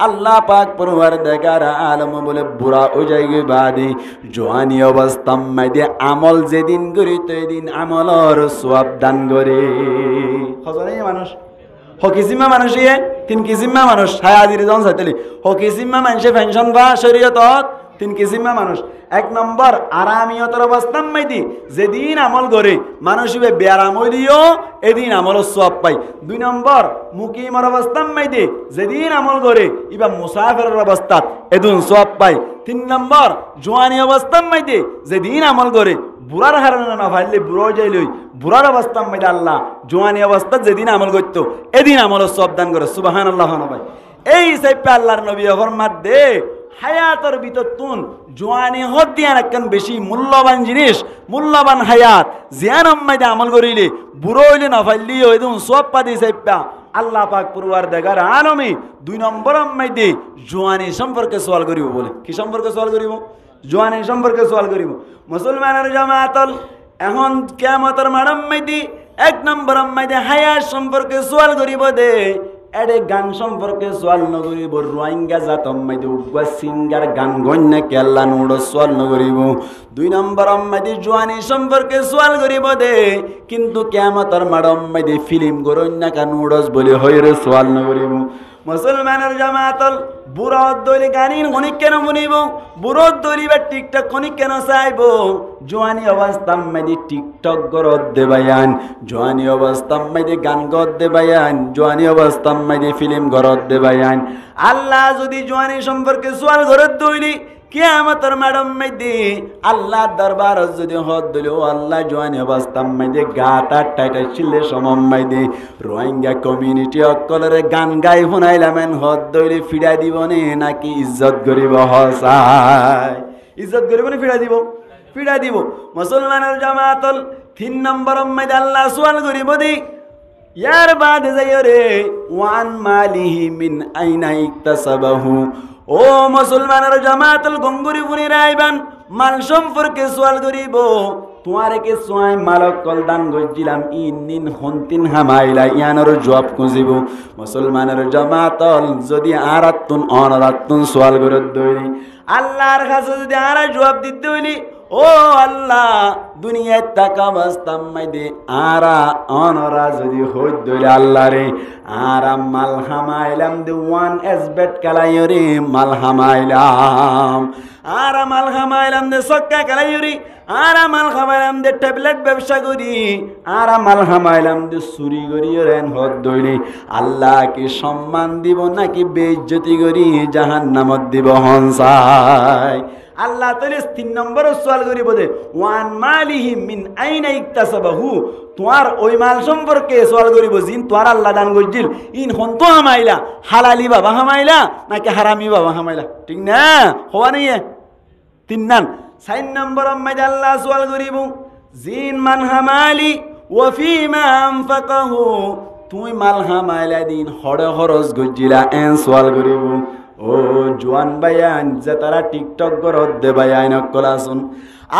আল্লাহ পাক পরওয়ার দেখার আলম বলে বুড়া হয়ে যায় গে বাদে জোয়ানি অবস্থা মাইদে আমল যেদিন করি তো এদিন আমলর সওয়াব দান করে। হজনে মানুষ হকিসিমা মানুষ ইয়ে তিন কিসিমা মানুষ হায়াজির জন চাইতেলি হকিসিমা মানুষে পেনশন বা শরীয়তত তিন কিসিমা মানুষ। এক নম্বর আরামিয়তর অবস্থা মাইদি যেদিন আমল করে মানুষ ইবে ব্যারাম হইলিও এদিন আমল সওয়াব পাই। দুই নম্বর মুকিমর অবস্থা মাইদি যেদিন আমল করে ইবা মুসাফিরের অবস্থাত এদিন সওয়াব পাই। তিন নম্বর জোয়ানি অবস্থা মাইদি যেদিন আমল করে বুড়ার হারানো না ভাইলে বুড়ো যাইলই বুড়ার অবস্থা মাইদে আল্লাহ জোয়ানি অবস্থা যেদিন আমল করতো এদিন আমল সওয়াব দান করে সুবহানাল্লাহ। ভাই এই সাইপে আল্লাহর নবী ফরমাত দে হায়াতের ভিতর তুন জোয়ানি হদ দিয়ান একখান বেশি মূল্যবান জিনিস মূল্যবান হায়াত জিয়ান মাইদে আমল করিলে বুড়ো হইলে না ফাইলিও এদিন সওয়াব পাদি সাইপা আল্লাহ পাক পরওয়ার দেখার আলমে। দুই নম্বর মাইদে জোয়ানি সম্পর্কে সওয়াল করিব বলে কি সম্পর্কে সওয়াল করিব জোয়ানি সম্পর্কে সওয়াল করিব মুসলমানের জামাতল এখন কিয়ামতের মাড়ম মাইদি এক নম্বর মাইদে হায়াত সম্পর্কে সওয়াল করিব দে এডে গান সম্পর্কে সওয়াল নগরিব রোহিঙ্গা জাতম মাইদে উগা সিঙ্গার গান গন্যা কেল্লা নুড়ো সওয়াল নগরিব। দুই নম্বর মাইদে জোয়ানি সম্পর্কে সওয়াল করিব দে কিন্তু কিয়ামতের মাড়ম মাইদে ফিল্ম গরন্যা কানুড়স বলে হইরে সওয়াল নগরিব। মুসলমানের জামাতল বুড়ো দলি গানির অনেক কেন শুনিব বুড়ো দলি বা টিকটক অনেক কেন চাইব জোয়ানি অবস্থা মাইদে টিকটক গরত দেবায়ান জোয়ানি অবস্থা মাইদে গান গত দেবায়ান জোয়ানি অবস্থা মাইদে ফিল্ম গরত দেবায়ান। আল্লাহ যদি জোয়ানি সম্পর্কে সওয়াল গরত দইলি কিয়ামতের মাড়ম মাইদে আল্লাহ দরবার যদি হদ দিলো আল্লাহ জোয়ানি অবস্থা মাইদে গাতা টাইটা ছিলে সমম মাইদে রোহিঙ্গা কমিউনিটি অকলরে গান গাই শুনাইলামেন হদ দইলে ফিরাই দিব নে নাকি ইজ্জত করিব হসাই ইজ্জত করিব নে ফিরাই দিব। মুসলমানের জামাতল তিন নম্বর মাইদে আল্লাহ সওয়াল করিব দি ইয়ার বাদে যাইও রে ওয়ান মালিহি মিন আইনা ইকতাসাবাহু ও মুসলমানের জামাতুল গঙ্গুরি ফুনি রাইবান মাল সম্পর্কে সওয়াল করিব তোমারে কে সোয়াই মালক কল দান গজিলাম ইন হন্তিন হামাইলা ইয়ানোর জবাব খুঁজিব মুসলমানের জামাতল যদি আরাতুন অনরাতুন সওয়াল করে দইলি আল্লাহর কাছে যদি আরা জবাব দিতে হইলি ও আল্লাহ দুনিয়ায় টাকা বাস্তাম মাইদে আরা অনরা যদি হই দইলে আল্লাহ রে আরা মাল হামাইলাম দে ওয়ান এসবেট কালাইরি মাল হামাইলাম আরা মাল হামাইলাম দে সক্কা কালাইরি আরা মাল হামাইলাম দে ট্যাবলেট ব্যবসা করি আরা মাল হামাইলাম দে চুরি করি রেন হদ দইলি আল্লাহ কি সম্মান দিব নাকি বেইজ্জতি করি জাহান্নামত দিব হনসাই আল্লাহ তাআলা 3 নম্বর সওয়াল করিব দে ওয়ান মালিহি মিন আইনা ইকতাসাবাহু তোমার ওই মাল সম্পর্কে সওয়াল করিব জিন তোমার আল্লাহ দান গজিল ইন হন্ত হামাইলা হালালি বাবা হামাইলা নাকি হারামি বাবা হামাইলা ঠিক না হওয়া নেই 3 নান 4 নম্বর মধ্যে আল্লাহ সওয়াল করিব জিন মান হামালি ওয়া ফিমা আনফাকাহু তুই মাল হামাইলা দিন হড় খরচ গজিলা এন সওয়াল করিব ও জোয়ান বায়ান যে তারা টিকটক করত দে বায়ান কলাসুন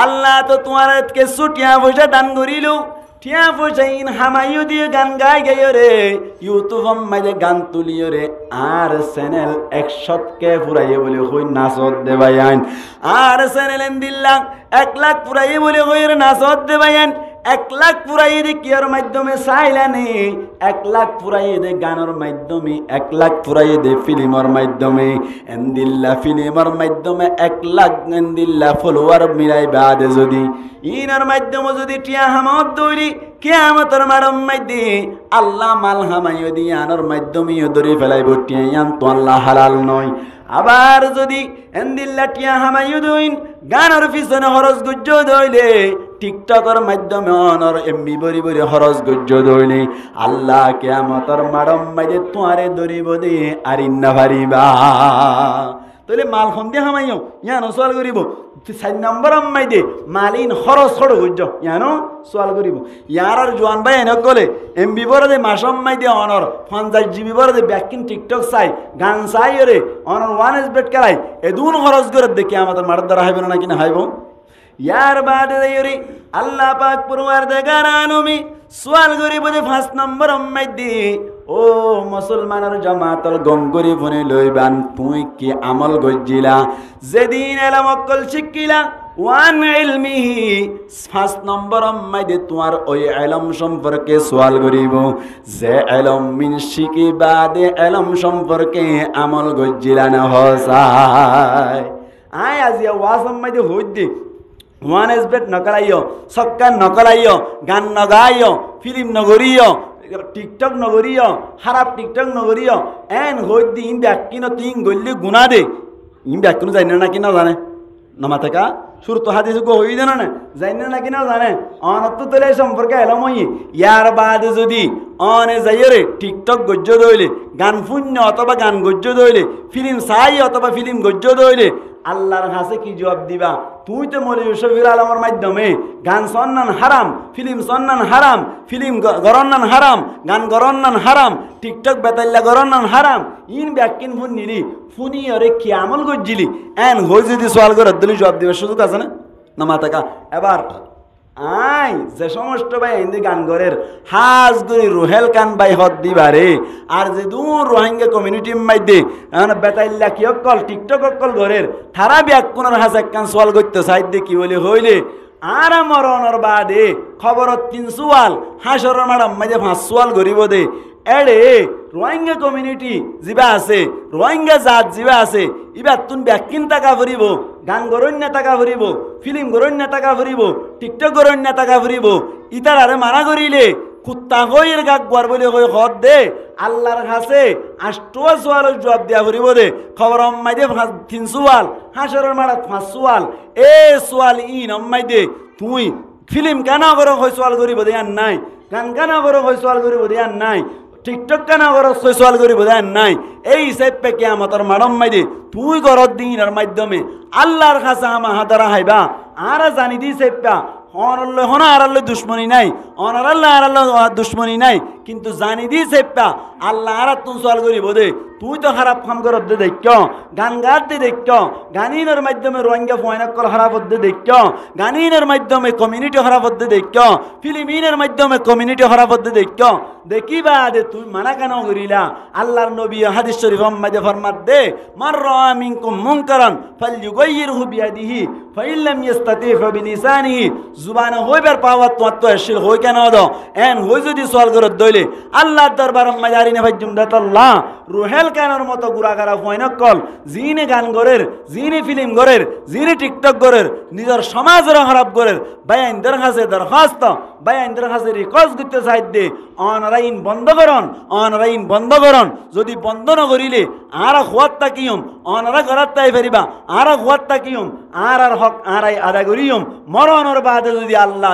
আল্লাহ তো তোমার কে ছুটিয়া পয়সা দান করিল টিয়া পয়সা ইন হামাইও দিয়ে গান গাই গাইও রে ইউটিউব মাঝে গান তুলিও রে আর চ্যানেল 100 কে ফুরাইয়ে বলে হই নাচত দে বায়ান আর চ্যানেল দিল্লা 1 লাখ ফুরাইয়ে বলে হই রে নাচত দে বায়ান 1 লাখ পুরাই দে কিয়ার মাধ্যমে চাইলানি 1 লাখ পুরাই দে গানের মাধ্যমে 1 লাখ পুরাই দে ফিল্মের মাধ্যমে এন্দিল্লা ফিল্মের মাধ্যমে 1 লাখ এন্দিল্লা ফলোয়ার মিলাই বাদে যদি ইনার মাধ্যমে যদি টিয়া হামত দৌড়ি কিয়ামতের মারম মাইদি আল্লাহ মাল হামাইও দি আনার মাধ্যমে দরি ফেলাইব টিয়ান তো আল্লাহ হালাল নয় আবার যদি এন্দিল্লা টিয়া হামাইও দইন গানের পিছনে খরচ গুজ্জ দইলে টিকটকের মাধ্যমে অনর এমবি বরি বরি খরচ গুজ্জ দইলে আল্লাহ কিয়ামতের মারম মাইদি তোয়ারে দরিব দে আরিন না পারিবা তাহলে মাল খন্দি হামাইও ইয়ানো সওয়াল করিব 4 নম্বর আম্মাই দে মালিন খরচ ছড় গুজ্জ ইয়ানো সওয়াল করিব ইয়ার জোয়ান ভাই এনে গলে এমবি বড় দে মাসম্মাই দে অনর 50 জিবি বড় দে ব্যাকিং টিকটক চাই গান চাই রে অনর ওয়ান এস বেট করাই এদুন খরচ করে দেখি আমাদের মার দ্বারা হাইব না কিনা হাইব ইয়ার বাদে দেয়রি আল্লাহ পাক পরওয়ারদিগার আলমী সওয়াল করিব দে 5 নম্বর আম্মাই দে ও মুসলমানের জামাতল গঙ্গরি ফোনে লইবান তুই কি আমল গজ্জিলা যেদিন এলাম অকল শিখিলা ওয়ান ইলমিহি 5 নম্বর মাইদে তোমার ওই ইলম সম্পর্কে সওয়াল করিব যে ইলম মিন শিখি বাদে ইলম সম্পর্কে আমল গজ্জিলা না হসাই আয় আজিয়া ওয়াসম মাইদে হইদি ওয়ান এস বেট নকলাইও সক্কান নকলাইও গান নগাইও ফিল্ম নগরিও টিকটক নগরিয় খারাপ টিকটক নগরিয় এন হই দিন ব্যাকিন তিন গল্লি গুণা দে ইন ব্যাকিন জানে না কিনা জানে নামাতেকা শুরু তো হাদিস গো হই জানে না জানে না কিনা জানে অনত তোলে সম্পর্কে এলাম হই ইয়ার বাদে যদি অনে যাইরে টিকটক গজ্জ দইলে গান শূন্য অথবা গান গজ্জ দইলে ফিল্ম চাই অথবা ফিল্ম গজ্জ দইলে আল্লাহর কাছে কি জবাব দিবা তুই তো মৌলভী শফিউল আলমের মাধ্যমে গান সন্নান হারাম ফিল্ম সন্নান হারাম ফিল্ম গরন্নান হারাম গান গরন্নান হারাম টিকটক বেতাল্লা গরন্নান হারাম ইন ব্যাকিন ফোন নিলি ফুনি অরে কি আমল গজ্জিলি এন হই যদি সওয়াল করে দিলি জবাব দিবার সুযোগ আছে না না মাতাকা এবার আই যে সমস্ত ভাই হিন্দি গান গরের হাজ গরি রোহেল কান বাই হদ দিবারে আর যে দূর রোহিঙ্গা কমিউনিটি মাইদে বেতাইল্লা কি অকল টিকটক অকল গরের থারা ব্যাকুনের হাস একখান সওয়াল করতে সাইড কি বলে হইলে আর মরণর বাদে খবরত 3 সওয়াল হাসর ম্যাডাম মাঝে 5 সওয়াল গরিব দে এড়ে রোহিঙ্গা কমিউনিটি জিবা আছে রোহিঙ্গা জাত জিবা আছে ইবা তুন ব্যাকিন টাকা ভরিব গান গরণ্য টাকা ভরিব ফিল্ম গরণ্য টাকা ভরিব টিকটক গরণ্য টাকা ভরিব ইতারারে মানা করিলে কুত্তা হইর গাক গর বলে হই হদ দে আল্লাহর কাছে 8 সওয়ালের জবাব দিয়া ভরিব দে খবর আম্মাইদে 3 সওয়াল হাসরের মাড়া 5 সওয়াল এ সওয়াল ইন আম্মাইদে তুই ফিল্ম কেন গর হই সওয়াল করিব দে আর নাই গান কেন গর হই সওয়াল করিব দে আর নাই টিকটক কেন গর সওয়াল করিব দে আর নাই এই হিসাব পে কিয়ামতের মাড়ম মাইদে তুই গরত দিনের মাধ্যমে আল্লাহর কাছে আমা হাদারা হাইবা আর জানি দি সেপা অনল্লে হন আরাল্লে দুশ্মনী নাই, অনারাল্লে আরাল্লে দুশ্মনী নাই, কিন্তু জানি দি সেপ্পা আল্লাহ আর তুন সোয়াল করিব দে তুই তো খারাপ কাম করত দে দেখ, গান গাত দে দেখ, গানিনের মাধ্যমে রোহিঙ্গা ফয়নাক্কল খারাপ হতে দেখ, গানিনের মাধ্যমে কমিউনিটি খারাপ হতে দেখ, ফিলিমিনের মাধ্যমে কমিউনিটি খারাপ হতে দেখ, দেখিবা দে তুই মানা কেন করিলা? আল্লাহর নবী হাদিস শরীফ মাঝে ফরমাত দে মান রাআ মিনকুম মুনকারান ফালইয়ুগাইয়িরহু বিয়াদিহি ফাইন লাম ইস্তাতি ফাবিলিসানিহি। জুবানে হইবার পাওয়া তোমার তো এসিল হই কেন দ এন হই যদি সওয়াল করত দইলে আল্লাহর দরবার মাজারি নে ভাই জুমদাতাল্লাহ রুহেল কানের মতো গুড়াগারা ফয়নাক্কল জিনে গান গরের, জিনে ফিল্ম গরের, জিনে টিকটক গরের, নিজের সমাজের খারাপ গরের বায়ানদের কাছে দরখাস্ত, বায়ানদের কাছে রিকোয়েস্ট করতে চাই দে অনলাইন বন্ধ করন, অনলাইন বন্ধ করন। যদি বন্ধ ন করিলে আর খুয়াত তাকিয়ম অনারা ঘরাত তাই ফেরিবা, আর খুয়াত তাকিয়ম আর হক আরাই আদায় করিয়ম, মরণের বাদে যদি আল্লাহ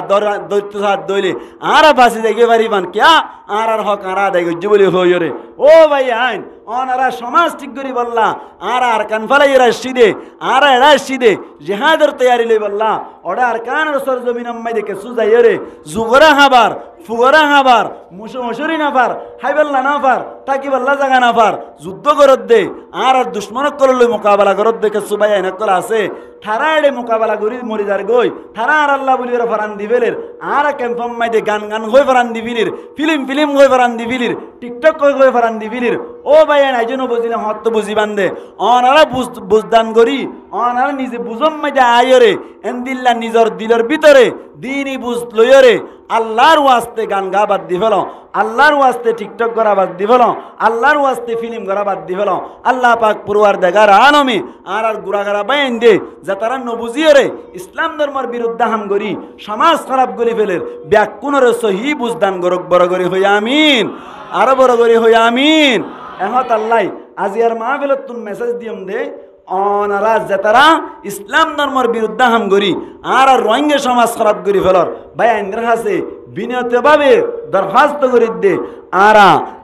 দৈত্য সাথ দইলে আর বাসি দেখে পারিবান কিয়া আর হক আর আদায় করছি বলে হইরে। ও ভাই আইন অনারা সমাজ ঠিক করি বললা আর কানফালাই এরা সিদে আর এরা সিদে জেহাদের তৈয়ারি লই বললা ওরা আর কানের সরজমিন আম্মাই দেখে সুজাই রে জুগরা হাবার ফুগরা হাবার মুসুরি নাফার হাইবেল্লা নাফার তাকি বললা জাগা নাফার যুদ্ধ করত দে আর দুশ্মনক করলে মোকাবেলা করত দেখে সুবাই আইনকল আছে থারা এড়ে মোকাবেলা করি মরি যার গই থারা আর আল্লাহ বলি ওরা ফারান দিবেলের আর ক্যাম্পম মাইদে গান গান হয়ে ফারান দিবিলির ফিল্ম হয়ে ফারান দিবিলির টিকটক হয়ে ফারান দিবিলির। ও ভাই আইজনও বুঝিলে হত বুঝিবান দে অনারা বুঝদান করি অনারা নিজে বুঝম মাইদে আয়রে এন্দিল্লা নিজর দিলের ভিতরে দিনই বুঝ লইরে আল্লাহর ওয়াস্তে গান গা বাদ দি ফেল, আল্লাহর ওয়াস্তে টিকটক করা বাদ দি ফেল, আল্লাহর ওয়াস্তে ফিল্ম করা বাদ দি ফেল। আল্লাহ পাক পুরওয়ার দেগার আলমে আর গুড়াগারা বাইন দে যা তারা নবুঝিয়ে রে ইসলাম ধর্মের বিরুদ্ধে হাম করি সমাজ খারাপ করি ফেলের ব্যাকুণের সহি বুঝদান গরক বড় করে হই আমিন, আরো বড় করে হই আমিন। এহত আল্লাহ আজিয়ার মাহফিলত তুন মেসেজ দিয়ম দে অনারা যে তারা ইসলাম ধর্মের বিরুদ্ধে হাম করি আর রোহিঙ্গা সমাজ খারাপ করি ফেলর ভাই আইনের কাছে বিনীতভাবে দরখাস্ত করি দে আর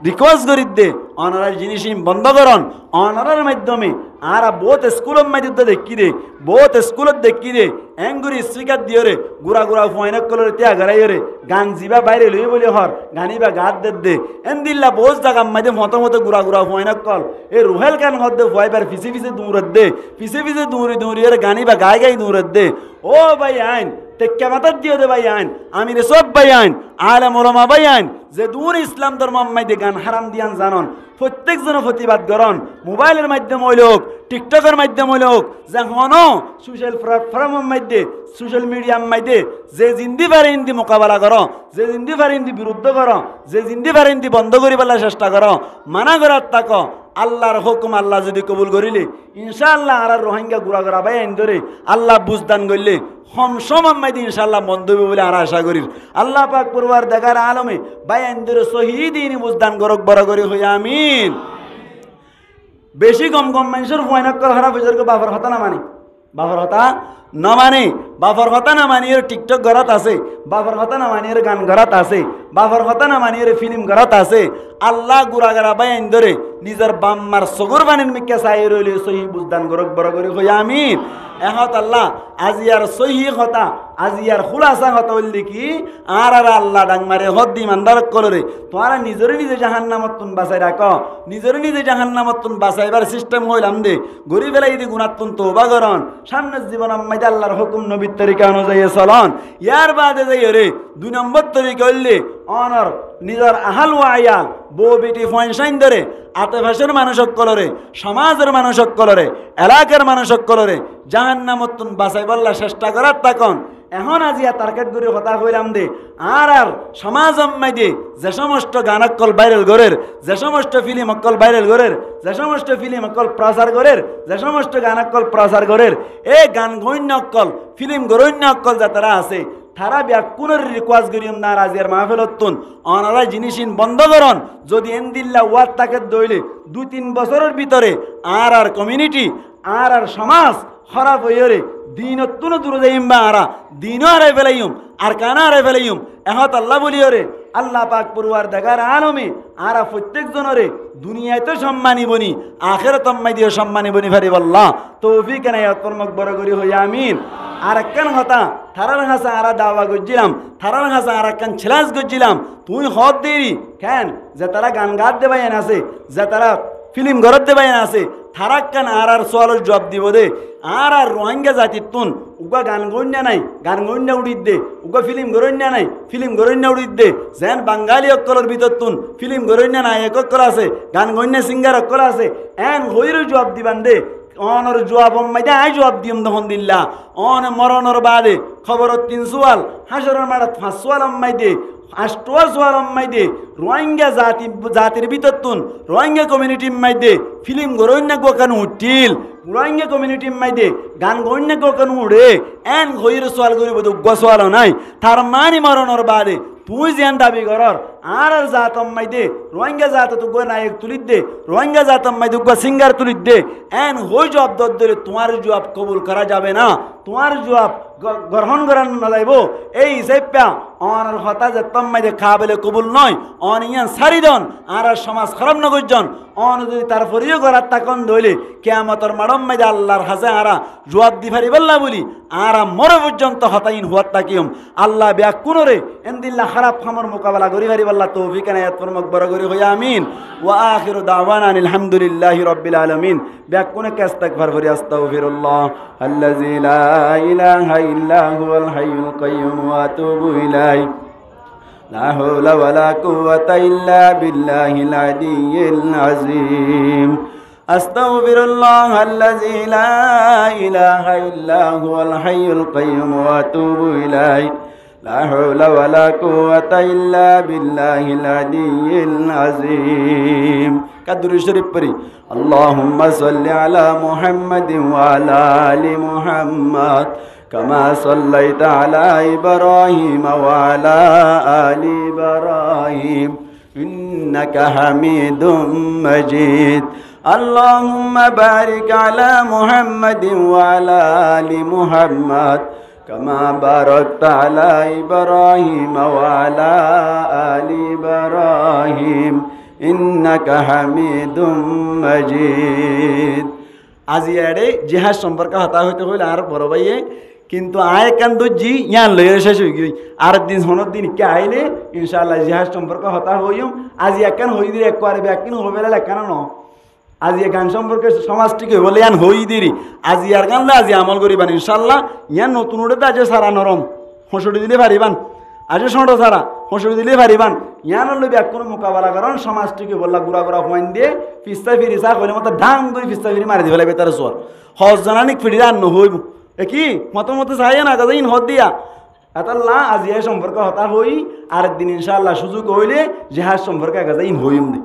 রিকোয়েস্ট করি দে অনারার জিনিস বন্ধ করন। অনারার মাধ্যমে আর বহুত স্কুলের মাধ্যমে দেখি দে বহুত স্কুলত দেখি দে এঙ্গুরি স্পিকার দিয়ে রে গুড়া গুড়া ফয়নক কলর ত্যাগ গাড়াই রে গান জিবা বাইরে লই বলে হর গানিবা গাত দে দে এন দিল্লা বহুত জায়গা মাঝে মতো মতো গুড়া গুড়া ফয়নক কল এ রুহেল গান হদ দে ফয়বার পিছে পিছে দৌড়ত দে পিছে পিছে দৌড়ি এর গানিবা গায়ে গায়ে দৌড়ত দে। ও ভাই আইন টেক্কা মাথার দিয়ে দে ভাই আইন আমি রে সব ভাই আইন আলেম ওলামা ভাই আইন যে দূর ইসলাম ধর্ম মাইদে গান হারাম দিয়ান জানন প্রত্যেকজনের প্রতিবাদ করন মোবাইলের মাধ্যমে হইল হোক টিকটকের মাধ্যমে হইল হোক যখন সোশ্যাল প্ল্যাটফর্মের মধ্যে সোশ্যাল মিডিয়ার মধ্যে যে জিন্দি পারে হিন্দি মোকাবেলা করো, যে জিন্দি পারে হিন্দি বিরুদ্ধ করো, যে জিন্দি পারে হিন্দি বন্ধ করি পেলার চেষ্টা করো মানা করার তাক আল্লাহর হুকুম আল্লাহ যদি কবুল করিলে ইনশাআল্লাহ আর রোহিঙ্গা গুড়া গুড়া ভাই আইন ধরে আল্লাহ বুঝদান করলে সময় ইনশাআল্লাহ বন্ধ হবে বলে আর আশা করি। আল্লাহ পাক পূর্বার দেখার আলমে ভাই আইন ধরে শহীদিন বুঝদান করক বড় করে হই আমিন। বেশি কম কম মানুষের ফয়নাক্কল হারা ফজরকে বাবার হতা না মানে বাবার হতা না মানে বাবার হতা না মানিয়ে টিকটক ঘরাত আছে, বাবার হতা না মানিয়ে গান ঘরাত আছে, বাবার হতা না মানিয়ে ফিল্ম ঘরাত আছে। আল্লাহ গুড়াগারা বাইন ধরে নিজের বাম্মার সগর বানির মিকে চাই রইলে সহি বুঝদান করক বড় করে হই আমিন। এহত আল্লাহ আজিয়ার সহি হতা আজিয়ার খুলাসা হতা হইলে কি আর আল্লাহ ডাং মারে হদ দি মান্দার কলরে তোরা নিজরে নিজে জাহান্নামতুন বাঁচাই রাখ, নিজরে নিজে জাহান্নামতুন বাঁচাইবার সিস্টেম হইলাম দে গরিব বেলা যদি গুণাতুন তওবা করন সামনের জীবন আম্মাই আল্লাহর হুকুম নবীর তরিকা অনুযায়ী চলন। ইয়ার বাদে যাই রে 2 নম্বর তরিকা হইলে অনর নিজের আহাল ও আয়াল বউ বেটি ফয়সাইন ধরে আতেফাসের মানুষক কলরে সমাজের মানুষক কলরে এলাকার মানুষক কলরে জাহান্নামতুন বাঁচাই বললা চেষ্টা করার তখন এখন আজিয়া টার্গেট করে কথা কইলাম দে আর সমাজ আম্মাই দে যে সমস্ত গানকল ভাইরাল গরের, যে সমস্ত ফিল্ম অকল ভাইরাল গরের, যে সমস্ত ফিল্ম অকল প্রচার গরের, যে সমস্ত গানকল প্রচার গরের এই গান গণ্য অকল ফিল্ম গরণ্য অকল যাতারা আছে তারা ব্যাকুণের রিকোয়েস্ট করিম না রাজিয়ার মাহফিলতুন অনারা জিনিসিন বন্ধ করন। যদি এনদিল্লা ওয়াত তাকে দইলে 2-3 বছরের ভিতরে আর কমিউনিটি আর সমাজ খারাপ হইরে দিনতুন দূরে যাইম বা আরা দিনও হারাই ফেলাইম আর কানা হারাই ফেলাইম। এহত আল্লাহ বলিও রে আল্লাহ পাক পরওয়ারদিগার আলমে আরা প্রত্যেক জনরে দুনিয়ায় তো সম্মানী বনি আখিরাত দিয়ে সম্মানী বনি পারি বল্লাহ তৌফিক এনায়াত ফরমাক বড় করি হই আমিন। আর একখান কথা থারার হাসা আরা দাওয়া করছিলাম, থারার হাসা আর একখান ছেলাস করছিলাম, তুই হদ দেরি কেন যে তারা গান গাত দেবাইন আছে, যে তারা ফিল্ম ঘরত দেবাইন আছে, থারাক্কান আর সোয়ালের জবাব দিব দে। আর রোহিঙ্গা জাতির তুন উগা গান গণ্যা নাই, গান গণ্যা উড়িত দে, উগা ফিল্ম গরণ্যা নাই, ফিল্ম গরণ্যা উড়িত দে। যেন বাঙালি অক্কলের ভিতর তুন ফিল্ম গরণ্যা নাই, এক অক্কল আছে, গান গণ্যা সিঙ্গার অক্কল আছে, এন হইরও জবাব দিবান দে। অনর জবাব মাইদে আই জবাব দিম তখন দিল্লা অন মরণর বাদে খবর 3 সোয়াল, হাসরের মাঠে 5 সোয়াল আম্মাই দে, 8 সোয়াল আম্মাই দে। রোহিঙ্গা জাতির ভিতর তুন রোহিঙ্গা কমিউনিটি মাইদে ফিল্ম গরণ্যা গোকান উঠিল, রোহিঙ্গা কমিউনিটি মাইদে গান গণ্যা গোকান উড়ে এন হইর সোয়াল করিব উগ্র সোয়াল নাই। তার মানি মরণর বাদে তুই যেন দাবি করর আর জাত মাইদে রোহিঙ্গা জাত তো গো নায়ক তুলিত দে, রোহিঙ্গা জাত মাইদে গো সিঙ্গার তুলিত দে, এন হই জবাব দরে তোমার জবাব কবুল করা যাবে না, তোমার জবাব গ্রহণ করানো না যাইব। এই হিসেবে অনার হতা যে তম্মাইদে খাবেলে কবুল নয়, অন ইয়ান সারিদন আর সমাজ খারাপ নগরজন অন যদি তারপরেও করার তাকন ধইলে কেয়ামতর মাডম মাইদে আল্লাহর হাসে আরা জবাব দি পারি বললা বলি আরা মরে পর্যন্ত হতাইন হুয়াত তাকিয়ম। আল্লাহ ব্যাক কুনরে এনদিল্লা খারাপ খামর মোকাবেলা করি পারি বললা তৌফিক এনায়াত ফরমাক বড় করি হই আমিন। ওয়া আখিরু দাওয়ানা আলহামদুলিল্লাহি রাব্বিল আলামিন। ব্যাক কোনে ইস্তিগফার করি আস্তাগফিরুল্লাহ আল্লাযী লা ইলাহা ইল্লা হুয়াল হাইয়ুল কাইয়্যুম ওয়া আতুবু ইলাইহি লা হাওলা ওয়ালা কুওয়াতা ইল্লা বিল্লাহিল আলিয়্যিল আযীম। আস্তাগফিরুল্লাহ আল্লাযী লা ইলাহা ইল্লা হুয়াল হাইয়ুল কাইয়্যুম ওয়া আতুবু ইলাইহি লা হাওলা ওয়ালা কুওয়াতা ইল্লা বিল্লাহিল আলিয়্যিল আযীম। কাদরুদ শরীফ পড়ি আল্লাহুম্মা সাল্লি আলা মুহাম্মাদিন ওয়া আলা আলি মুহাম্মাদ কামা সাল্লাইতা আলা ইব্রাহিম ওয়া আলা আলি ইব্রাহিম ইন্নাকা হামিদুম মাজিদ। আল্লাহুম্মা বারিক আলা মুহাম্মাদিন ওয়া আলা আলি মুহাম্মাদ কামা বারাকতা আলা ইব্রাহিম ওয়া আলা আলি ইব্রাহিম ইন্নাকা হামিদুম মাজিদ। আজি এড়ে জিহাজ সম্পর্কে হতা হইতে হইলে আর বড় ভাইয়ে কিন্তু আয় কান দর্জি ইয়ান লইয়ে শেষ হয়ে গই আর দিন হনর দিন কে আইলে ইনশাআল্লাহ জিহাজ সম্পর্কে হতা হইম। আজি একান হই দিরে একবারে ব্যাকিন হবে না কেন ন আজি গান সম্পর্কে সমাজটিকে বলে ইয়ান হই দিরি আজি আর গান আজি আমল করিবান ইনশাআল্লাহ। ইয়ান নতুন উড়ে আজ সারা নরম হসড়ি দিলে পারিবান, আজ সঁটো সারা হসড়ি দিলে পারিবান। ইয়ান হলে ব্যাক কোনো মোকাবেলা করেন সমাজটিকে বললা গুড়া গুড়া পয়েন্ট দিয়ে ফিস্তা ফিরি চা কইলে মতো ঢাং করে ফিস্তা ফিরি মারি দিবে তার সোয়ার হজ জানানিক ফিরি রান্ন হইব কি মতো চাই না কাজে ইন হদ দিয়া এতাল্লাহ আজি এ সম্পর্কে হতা হই। আরেকদিন ইনশাআল্লাহ সুযোগ হইলে জিহাজ সম্পর্কে কাজে ইন হইম দে।